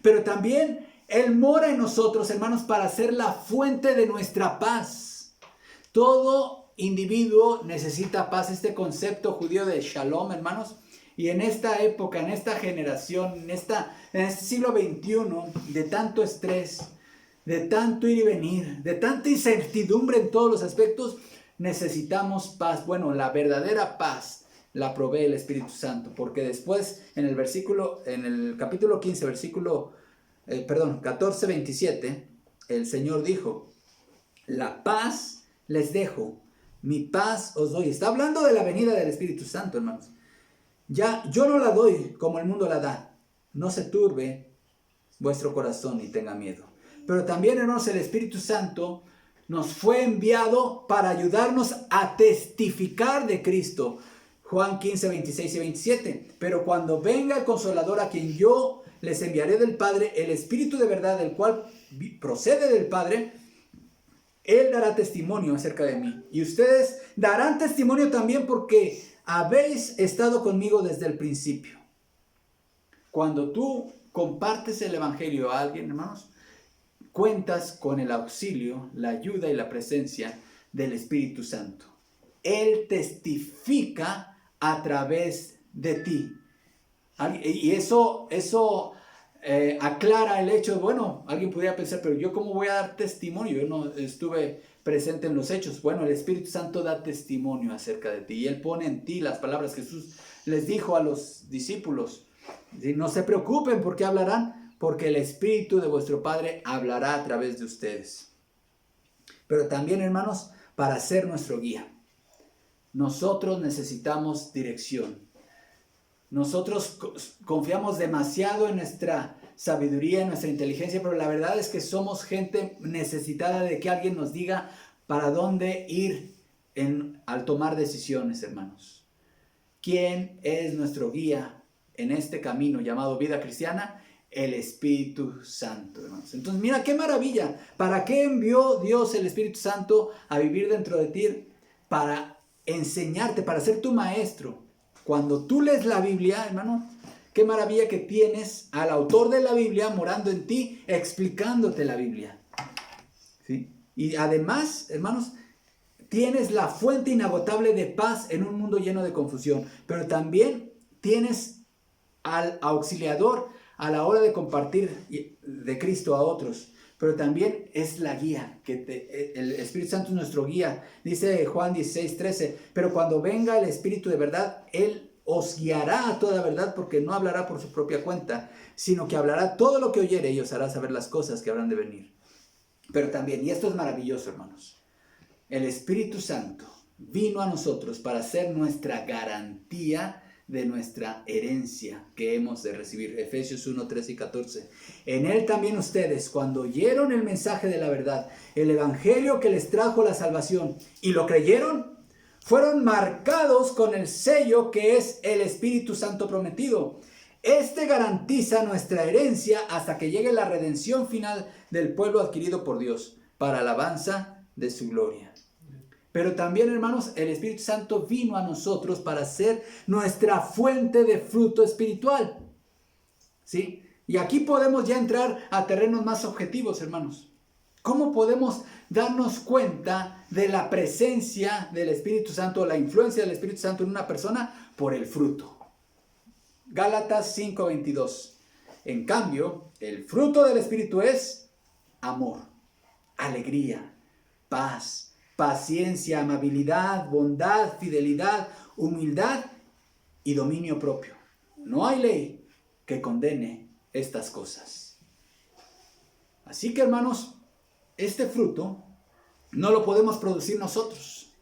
Pero también Él mora en nosotros, hermanos, para ser la fuente de nuestra paz. Todo individuo necesita paz. Este concepto judío de shalom, hermanos, y en esta época, en esta generación, en este siglo XXI, de tanto estrés, de tanto ir y venir, de tanta incertidumbre en todos los aspectos, necesitamos paz. Bueno, la verdadera paz la provee el Espíritu Santo, porque después en el capítulo 15, 14, 27, el Señor dijo, la paz les dejo, mi paz os doy. Está hablando de la venida del Espíritu Santo, hermanos. Ya, yo no la doy como el mundo la da. No se turbe vuestro corazón ni tenga miedo. Pero también, hermanos, el Espíritu Santo nos fue enviado para ayudarnos a testificar de Cristo. Juan 15, 26 y 27. Pero cuando venga el Consolador, a quien yo les enviaré del Padre, el Espíritu de verdad, el cual procede del Padre, Él dará testimonio acerca de mí. Y ustedes darán testimonio también porque habéis estado conmigo desde el principio. Cuando tú compartes el Evangelio a alguien, hermanos, cuentas con el auxilio, la ayuda y la presencia del Espíritu Santo. Él testifica a través de ti. Y eso aclara el hecho, bueno, alguien pudiera pensar, pero yo cómo voy a dar testimonio, yo no estuve presente en los hechos. Bueno, el Espíritu Santo da testimonio acerca de ti y Él pone en ti las palabras que Jesús les dijo a los discípulos. No se preocupen porque hablarán, porque el Espíritu de vuestro Padre hablará a través de ustedes. Pero también, hermanos, para ser nuestro guía. Nosotros necesitamos dirección. Nosotros confiamos demasiado en nuestra sabiduría, en nuestra inteligencia, pero la verdad es que somos gente necesitada de que alguien nos diga para dónde ir al tomar decisiones, hermanos. ¿Quién es nuestro guía en este camino llamado vida cristiana? El Espíritu Santo, hermanos. Entonces, mira qué maravilla. ¿Para qué envió Dios el Espíritu Santo a vivir dentro de ti? Para enseñarte, para ser tu maestro. Cuando tú lees la Biblia, hermano, qué maravilla que tienes al autor de la Biblia morando en ti, explicándote la Biblia. ¿Sí? Y además, hermanos, tienes la fuente inagotable de paz en un mundo lleno de confusión. Pero también tienes al auxiliador a la hora de compartir de Cristo a otros. Pero también es la guía, el Espíritu Santo es nuestro guía. Dice Juan 16:13, pero cuando venga el Espíritu de verdad, Él os guiará a toda verdad, porque no hablará por su propia cuenta, sino que hablará todo lo que oyere y os hará saber las cosas que habrán de venir. Pero también, y esto es maravilloso, hermanos, el Espíritu Santo vino a nosotros para ser nuestra garantía de nuestra herencia que hemos de recibir. Efesios 1, 13 y 14. En Él también ustedes, cuando oyeron el mensaje de la verdad, el evangelio que les trajo la salvación, y lo creyeron, fueron marcados con el sello que es el Espíritu Santo prometido. Este garantiza nuestra herencia hasta que llegue la redención final del pueblo adquirido por Dios, para alabanza de su gloria. Pero también, hermanos, el Espíritu Santo vino a nosotros para ser nuestra fuente de fruto espiritual. ¿Sí? Y aquí podemos ya entrar a terrenos más objetivos, hermanos. ¿Cómo podemos darnos cuenta de la presencia del Espíritu Santo, la influencia del Espíritu Santo en una persona? Por el fruto. Gálatas 5:22. En cambio, el fruto del Espíritu es amor, alegría, paz, paciencia, amabilidad, bondad, fidelidad, humildad y dominio propio. No hay ley que condene estas cosas. Así que, hermanos, este fruto no lo podemos producir nosotros.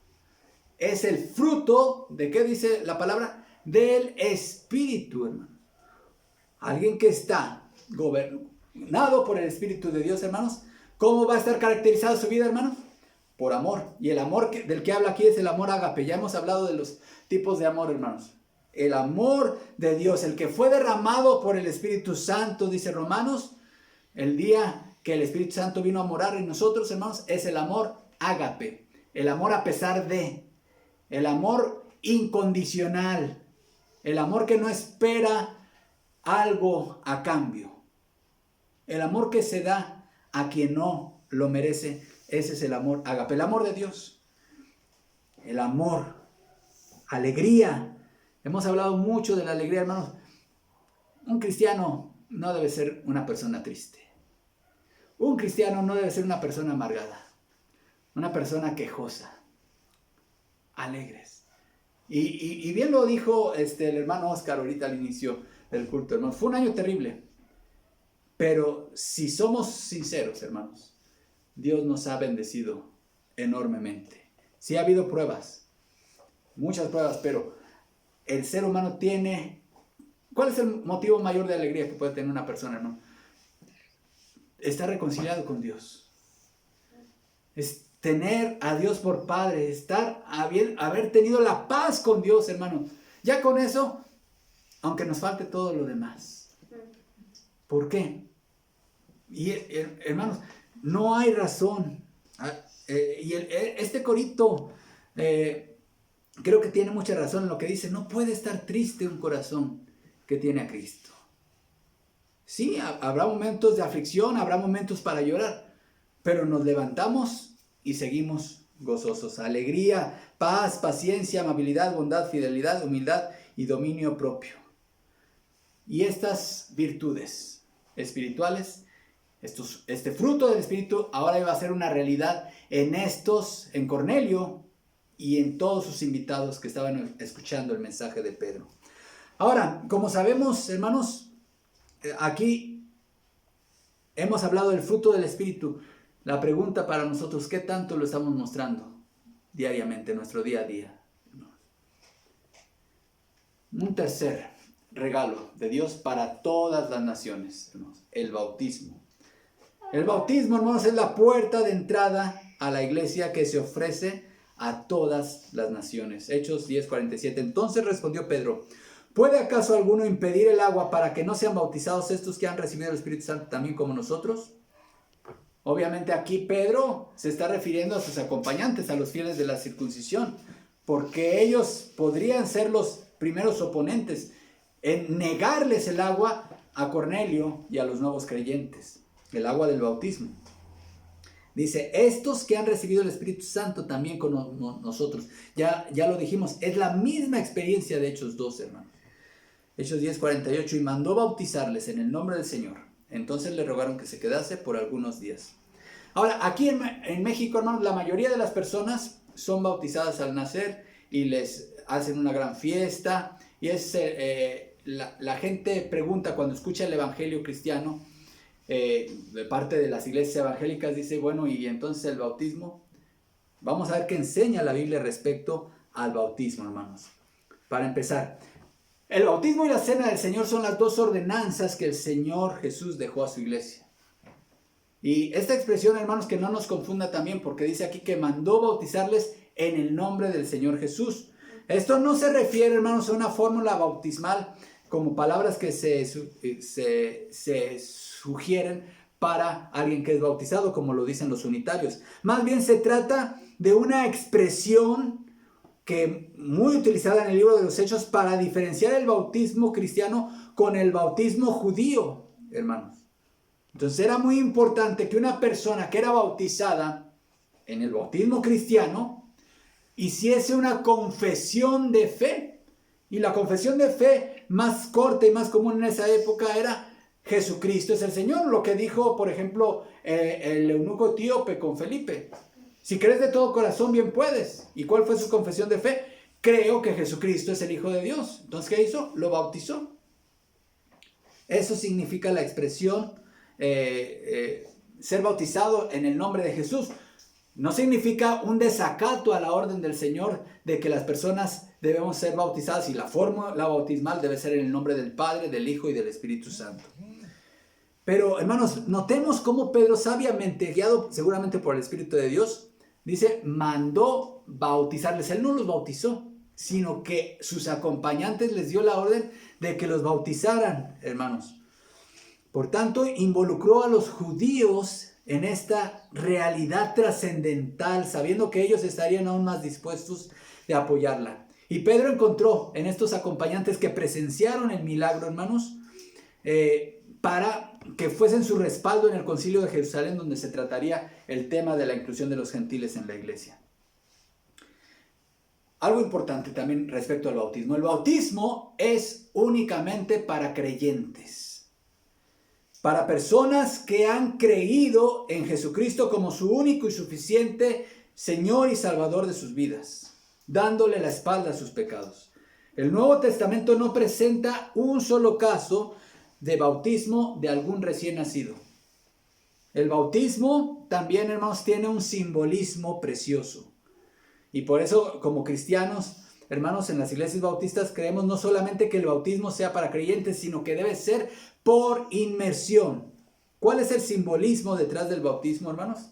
Es el fruto de, ¿qué dice la palabra? Del Espíritu, hermanos. Alguien que está gobernado por el Espíritu de Dios, hermanos. ¿Cómo va a estar caracterizada su vida, hermanos? por amor. Y el amor del que habla aquí es el amor ágape. Ya hemos hablado de los tipos de amor, hermanos. El amor de Dios, el que fue derramado por el Espíritu Santo, dice Romanos, el día que el Espíritu Santo vino a morar en nosotros, hermanos, es el amor ágape. El amor a pesar de, el amor incondicional, el amor que no espera algo a cambio. El amor que se da a quien no lo merece, ese es el amor ágape, el amor de Dios. El amor, alegría. Hemos hablado mucho de la alegría, hermanos. Un cristiano no debe ser una persona triste. Un cristiano no debe ser una persona amargada. Una persona quejosa. Alegres. Y bien lo dijo el hermano Oscar ahorita al inicio del culto, hermanos. Fue un año terrible. Pero si somos sinceros, hermanos, Dios nos ha bendecido enormemente. Sí ha habido pruebas, muchas pruebas, pero el ser humano tiene... ¿Cuál es el motivo mayor de alegría que puede tener una persona, hermano? Estar reconciliado con Dios. Es tener a Dios por Padre, haber tenido la paz con Dios, hermano. Ya con eso, aunque nos falte todo lo demás. ¿Por qué? Y hermanos, no hay razón. Y este corito creo que tiene mucha razón en lo que dice. No puede estar triste un corazón que tiene a Cristo. Sí, habrá momentos de aflicción, habrá momentos para llorar, pero nos levantamos y seguimos gozosos. Alegría, paz, paciencia, amabilidad, bondad, fidelidad, humildad y dominio propio. Y estas virtudes espirituales, este fruto del Espíritu, ahora iba a ser una realidad en Cornelio y en todos sus invitados que estaban escuchando el mensaje de Pedro. Ahora, como sabemos, hermanos, aquí hemos hablado del fruto del Espíritu. La pregunta para nosotros, ¿qué tanto lo estamos mostrando diariamente, en nuestro día a día? Un tercer regalo de Dios para todas las naciones, hermanos, el bautismo. El bautismo, hermanos, es la puerta de entrada a la iglesia que se ofrece a todas las naciones. Hechos 10:47. Entonces respondió Pedro: ¿puede acaso alguno impedir el agua para que no sean bautizados estos que han recibido el Espíritu Santo también como nosotros? Obviamente aquí Pedro se está refiriendo a sus acompañantes, a los fieles de la circuncisión, porque ellos podrían ser los primeros oponentes en negarles el agua a Cornelio y a los nuevos creyentes, el agua del bautismo. Dice, estos que han recibido el Espíritu Santo también con nosotros. Ya lo dijimos, es la misma experiencia de Hechos 2, hermanos. Hechos 10:48, y mandó bautizarles en el nombre del Señor. Entonces le rogaron que se quedase por algunos días. Ahora, aquí en México, hermanos, la mayoría de las personas son bautizadas al nacer y les hacen una gran fiesta. Y la gente pregunta cuando escucha el evangelio cristiano, de parte de las iglesias evangélicas, dice, bueno, y entonces el bautismo. Vamos a ver qué enseña la Biblia respecto al bautismo, hermanos. Para empezar, el bautismo y la cena del Señor son las dos ordenanzas que el Señor Jesús dejó a su iglesia. Y esta expresión, hermanos, que no nos confunda también, porque dice aquí que mandó bautizarles en el nombre del Señor Jesús. Esto no se refiere, hermanos, a una fórmula bautismal como palabras que se sugieren para alguien que es bautizado, como lo dicen los unitarios. Más bien se trata de una expresión que muy utilizada en el libro de los Hechos para diferenciar el bautismo cristiano con el bautismo judío, hermanos. Entonces era muy importante que una persona que era bautizada en el bautismo cristiano hiciese una confesión de fe. Y la confesión de fe más corta y más común en esa época era Jesucristo es el Señor. Lo que dijo, por ejemplo, el eunuco etíope con Felipe. Si crees de todo corazón, bien puedes. ¿Y cuál fue su confesión de fe? Creo que Jesucristo es el Hijo de Dios. Entonces, ¿qué hizo? Lo bautizó. Eso significa la expresión ser bautizado en el nombre de Jesús. No significa un desacato a la orden del Señor de que las personas debemos ser bautizadas y la fórmula bautismal debe ser en el nombre del Padre, del Hijo y del Espíritu Santo. Pero, hermanos, notemos cómo Pedro sabiamente, guiado seguramente por el Espíritu de Dios, dice, mandó bautizarles. Él no los bautizó, sino que sus acompañantes les dio la orden de que los bautizaran, hermanos. Por tanto, involucró a los judíos en esta realidad trascendental, sabiendo que ellos estarían aún más dispuestos de apoyarla. Y Pedro encontró en estos acompañantes que presenciaron el milagro, hermanos, para que fuesen su respaldo en el concilio de Jerusalén, donde se trataría el tema de la inclusión de los gentiles en la iglesia. Algo importante también respecto al bautismo. El bautismo es únicamente para creyentes, para personas que han creído en Jesucristo como su único y suficiente Señor y Salvador de sus vidas, dándole la espalda a sus pecados. El Nuevo Testamento no presenta un solo caso de bautismo de algún recién nacido. El bautismo también, hermanos, tiene un simbolismo precioso. Y por eso, como cristianos, hermanos, en las iglesias bautistas creemos no solamente que el bautismo sea para creyentes, sino que debe ser por inmersión. ¿Cuál es el simbolismo detrás del bautismo, hermanos?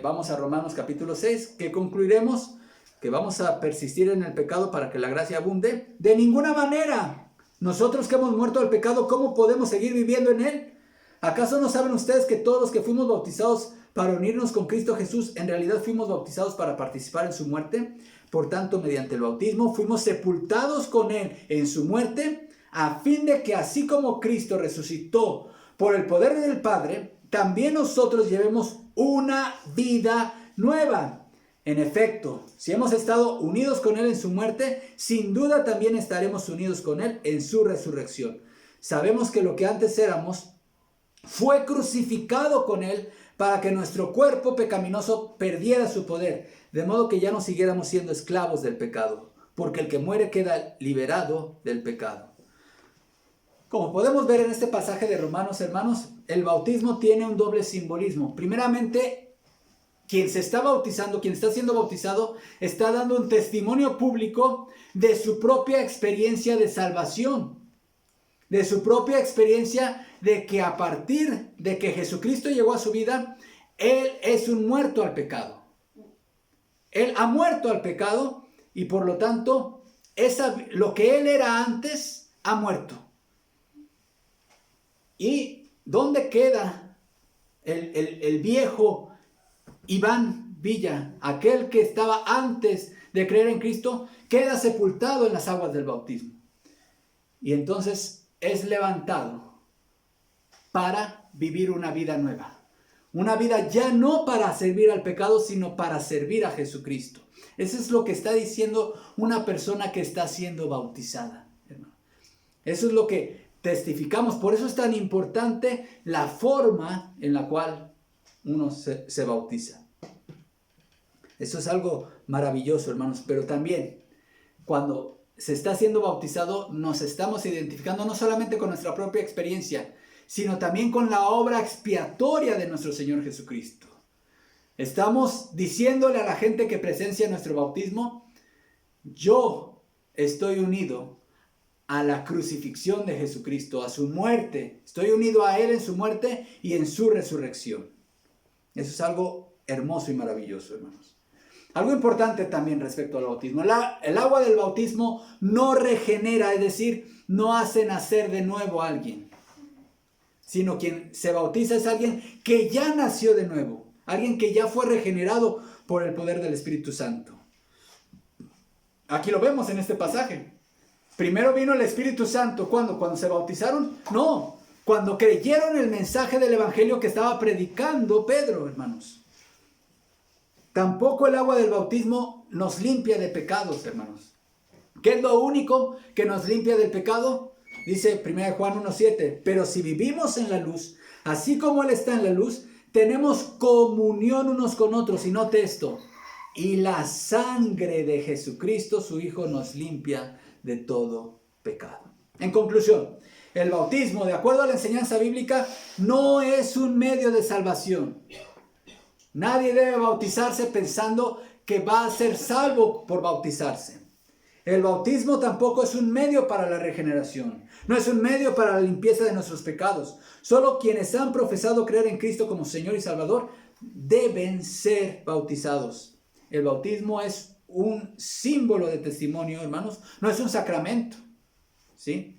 Vamos a Romanos capítulo 6, que concluiremos que vamos a persistir en el pecado para que la gracia abunde. De ninguna manera. Nosotros que hemos muerto al pecado, ¿cómo podemos seguir viviendo en él? ¿Acaso no saben ustedes que todos los que fuimos bautizados para unirnos con Cristo Jesús, en realidad fuimos bautizados para participar en su muerte? Por tanto, mediante el bautismo fuimos sepultados con él en su muerte, a fin de que así como Cristo resucitó por el poder del Padre, también nosotros llevemos una vida nueva. En efecto, si hemos estado unidos con él en su muerte, sin duda también estaremos unidos con él en su resurrección. Sabemos que lo que antes éramos fue crucificado con él para que nuestro cuerpo pecaminoso perdiera su poder, de modo que ya no siguiéramos siendo esclavos del pecado, porque el que muere queda liberado del pecado. Como podemos ver en este pasaje de Romanos, hermanos, el bautismo tiene un doble simbolismo. Primeramente, quien se está bautizando, quien está siendo bautizado, está dando un testimonio público de su propia experiencia de salvación, de su propia experiencia de que a partir de que Jesucristo llegó a su vida, Él es un muerto al pecado. Él ha muerto al pecado y por lo tanto, lo que Él era antes, ha muerto. ¿Y dónde queda el viejo Iván Villa, aquel que estaba antes de creer en Cristo? Queda sepultado en las aguas del bautismo. Y entonces es levantado para vivir una vida nueva. Una vida ya no para servir al pecado, sino para servir a Jesucristo. Eso es lo que está diciendo una persona que está siendo bautizada, hermano. Eso es lo que testificamos. Por eso es tan importante la forma en la cual uno se bautiza. Eso es algo maravilloso, hermanos. Pero también, cuando se está siendo bautizado, nos estamos identificando no solamente con nuestra propia experiencia, sino también con la obra expiatoria de nuestro Señor Jesucristo. Estamos diciéndole a la gente que presencia nuestro bautismo: yo estoy unido a la crucifixión de Jesucristo, a su muerte. Estoy unido a Él en su muerte y en su resurrección. Eso es algo hermoso y maravilloso, hermanos. Algo importante también respecto al bautismo. El agua del bautismo no regenera, es decir, no hace nacer de nuevo a alguien, sino quien se bautiza es alguien que ya nació de nuevo, alguien que ya fue regenerado por el poder del Espíritu Santo. Aquí lo vemos en este pasaje. Primero vino el Espíritu Santo, ¿cuándo? ¿Cuando se bautizaron? No, cuando creyeron el mensaje del Evangelio que estaba predicando Pedro, hermanos. Tampoco el agua del bautismo nos limpia de pecados, hermanos. ¿Qué es lo único que nos limpia del pecado? Dice 1 Juan 1:7, pero si vivimos en la luz, así como Él está en la luz, tenemos comunión unos con otros. Y note esto: y la sangre de Jesucristo, su Hijo, nos limpia de todo pecado. En conclusión, el bautismo, de acuerdo a la enseñanza bíblica, no es un medio de salvación. Nadie debe bautizarse pensando que va a ser salvo por bautizarse. El bautismo tampoco es un medio para la regeneración. No es un medio para la limpieza de nuestros pecados. Solo quienes han profesado creer en Cristo como Señor y Salvador deben ser bautizados. El bautismo es un símbolo de testimonio, hermanos. No es un sacramento, ¿sí?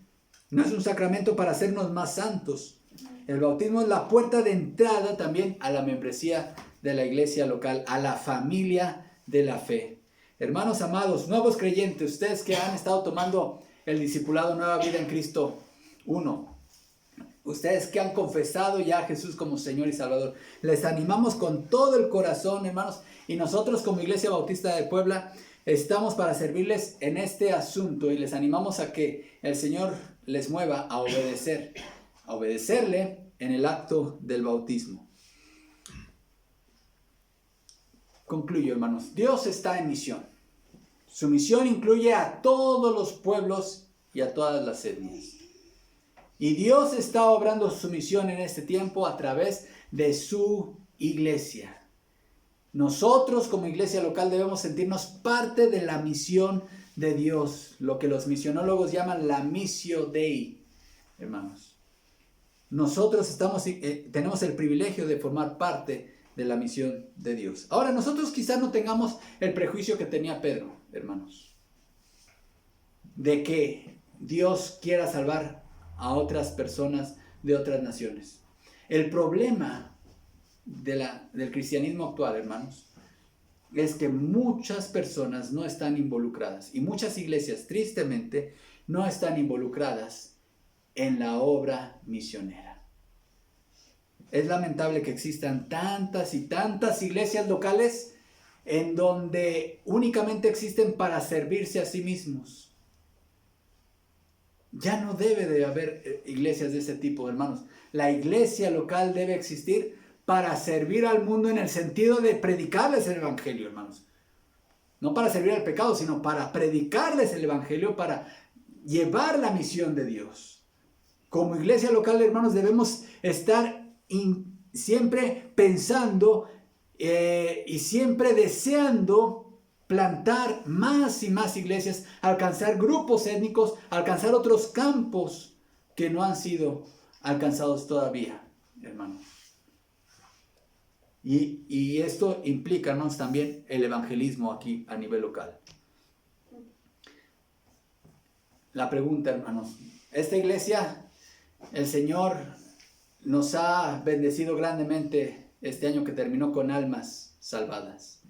No es un sacramento para hacernos más santos. El bautismo es la puerta de entrada también a la membresía de la iglesia local, a la familia de la fe. Hermanos amados, nuevos creyentes, ustedes que han estado tomando el discipulado Nueva Vida en Cristo 1, ustedes que han confesado ya a Jesús como Señor y Salvador, les animamos con todo el corazón, hermanos, y nosotros como Iglesia Bautista de Puebla estamos para servirles en este asunto y les animamos a que el Señor les mueva a obedecerle en el acto del bautismo. Concluyo, hermanos. Dios está en misión. Su misión incluye a todos los pueblos y a todas las etnias. Y Dios está obrando su misión en este tiempo a través de su iglesia. Nosotros como iglesia local debemos sentirnos parte de la misión de Dios, lo que los misionólogos llaman la missio Dei, hermanos. Nosotros tenemos el privilegio de formar parte de la misión de Dios. Ahora, nosotros quizás no tengamos el prejuicio que tenía Pedro, hermanos, de que Dios quiera salvar a otras personas de otras naciones. El problema del cristianismo actual, hermanos, es que muchas personas no están involucradas y muchas iglesias, tristemente, no están involucradas en la obra misionera. Es lamentable que existan tantas y tantas iglesias locales en donde únicamente existen para servirse a sí mismos. Ya no debe de haber iglesias de ese tipo, hermanos. La iglesia local debe existir para servir al mundo en el sentido de predicarles el evangelio, hermanos. No para servir al pecado, sino para predicarles el evangelio, para llevar la misión de Dios. Como iglesia local, hermanos, debemos estar siempre pensando y siempre deseando plantar más y más iglesias, alcanzar grupos étnicos, alcanzar otros campos que no han sido alcanzados todavía, hermanos. Y esto implica, hermanos, también el evangelismo aquí a nivel local. La pregunta, hermanos, esta iglesia, el Señor nos ha bendecido grandemente este año que terminó con almas salvadas.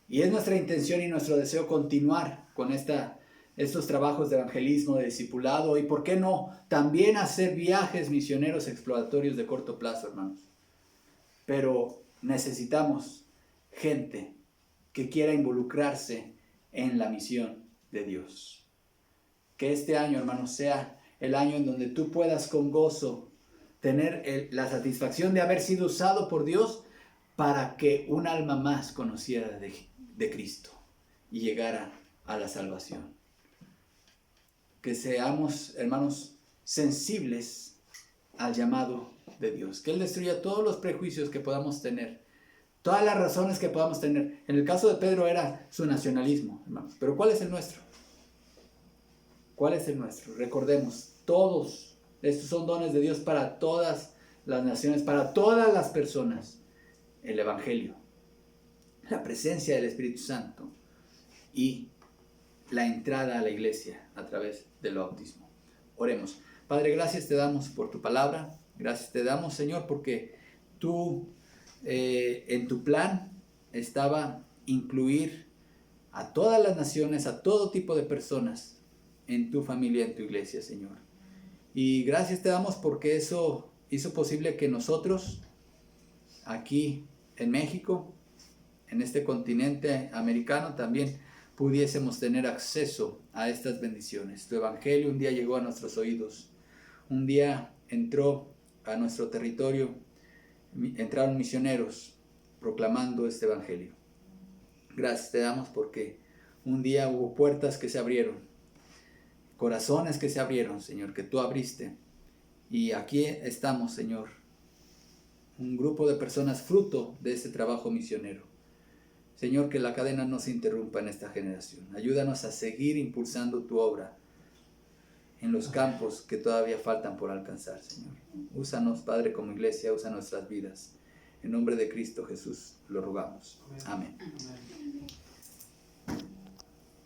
Y es nuestra intención y nuestro deseo continuar con estos trabajos de evangelismo, de discipulado y, ¿por qué no?, también hacer viajes misioneros exploratorios de corto plazo, hermanos. Pero necesitamos gente que quiera involucrarse en la misión de Dios. Que este año, hermanos, sea el año en donde tú puedas con gozo tener la satisfacción de haber sido usado por Dios para que un alma más conociera de Cristo y llegara a la salvación. Que seamos, hermanos, sensibles al llamado de Dios. Que Él destruya todos los prejuicios que podamos tener, todas las razones que podamos tener. En el caso de Pedro era su nacionalismo, hermanos. Pero ¿cuál es el nuestro? ¿Cuál es el nuestro? Recordemos, todos estos son dones de Dios para todas las naciones, para todas las personas. El Evangelio, la presencia del Espíritu Santo y la entrada a la iglesia a través del bautismo. Oremos. Padre, gracias te damos por tu palabra. Gracias te damos, Señor, porque tú en tu plan estaba incluir a todas las naciones, a todo tipo de personas en tu familia, en tu iglesia, Señor. Y gracias te damos porque eso hizo posible que nosotros, aquí en México, en este continente americano, también pudiésemos tener acceso a estas bendiciones. Tu evangelio un día llegó a nuestros oídos, un día entró a nuestro territorio, entraron misioneros proclamando este evangelio. Gracias te damos porque un día hubo puertas que se abrieron, corazones que se abrieron, Señor, que tú abriste. Y aquí estamos, Señor, un grupo de personas fruto de ese trabajo misionero. Señor, que la cadena no se interrumpa en esta generación. Ayúdanos a seguir impulsando tu obra en los campos que todavía faltan por alcanzar, Señor. Úsanos, Padre, como iglesia, usa nuestras vidas. En nombre de Cristo Jesús lo rogamos. Amén. Amén.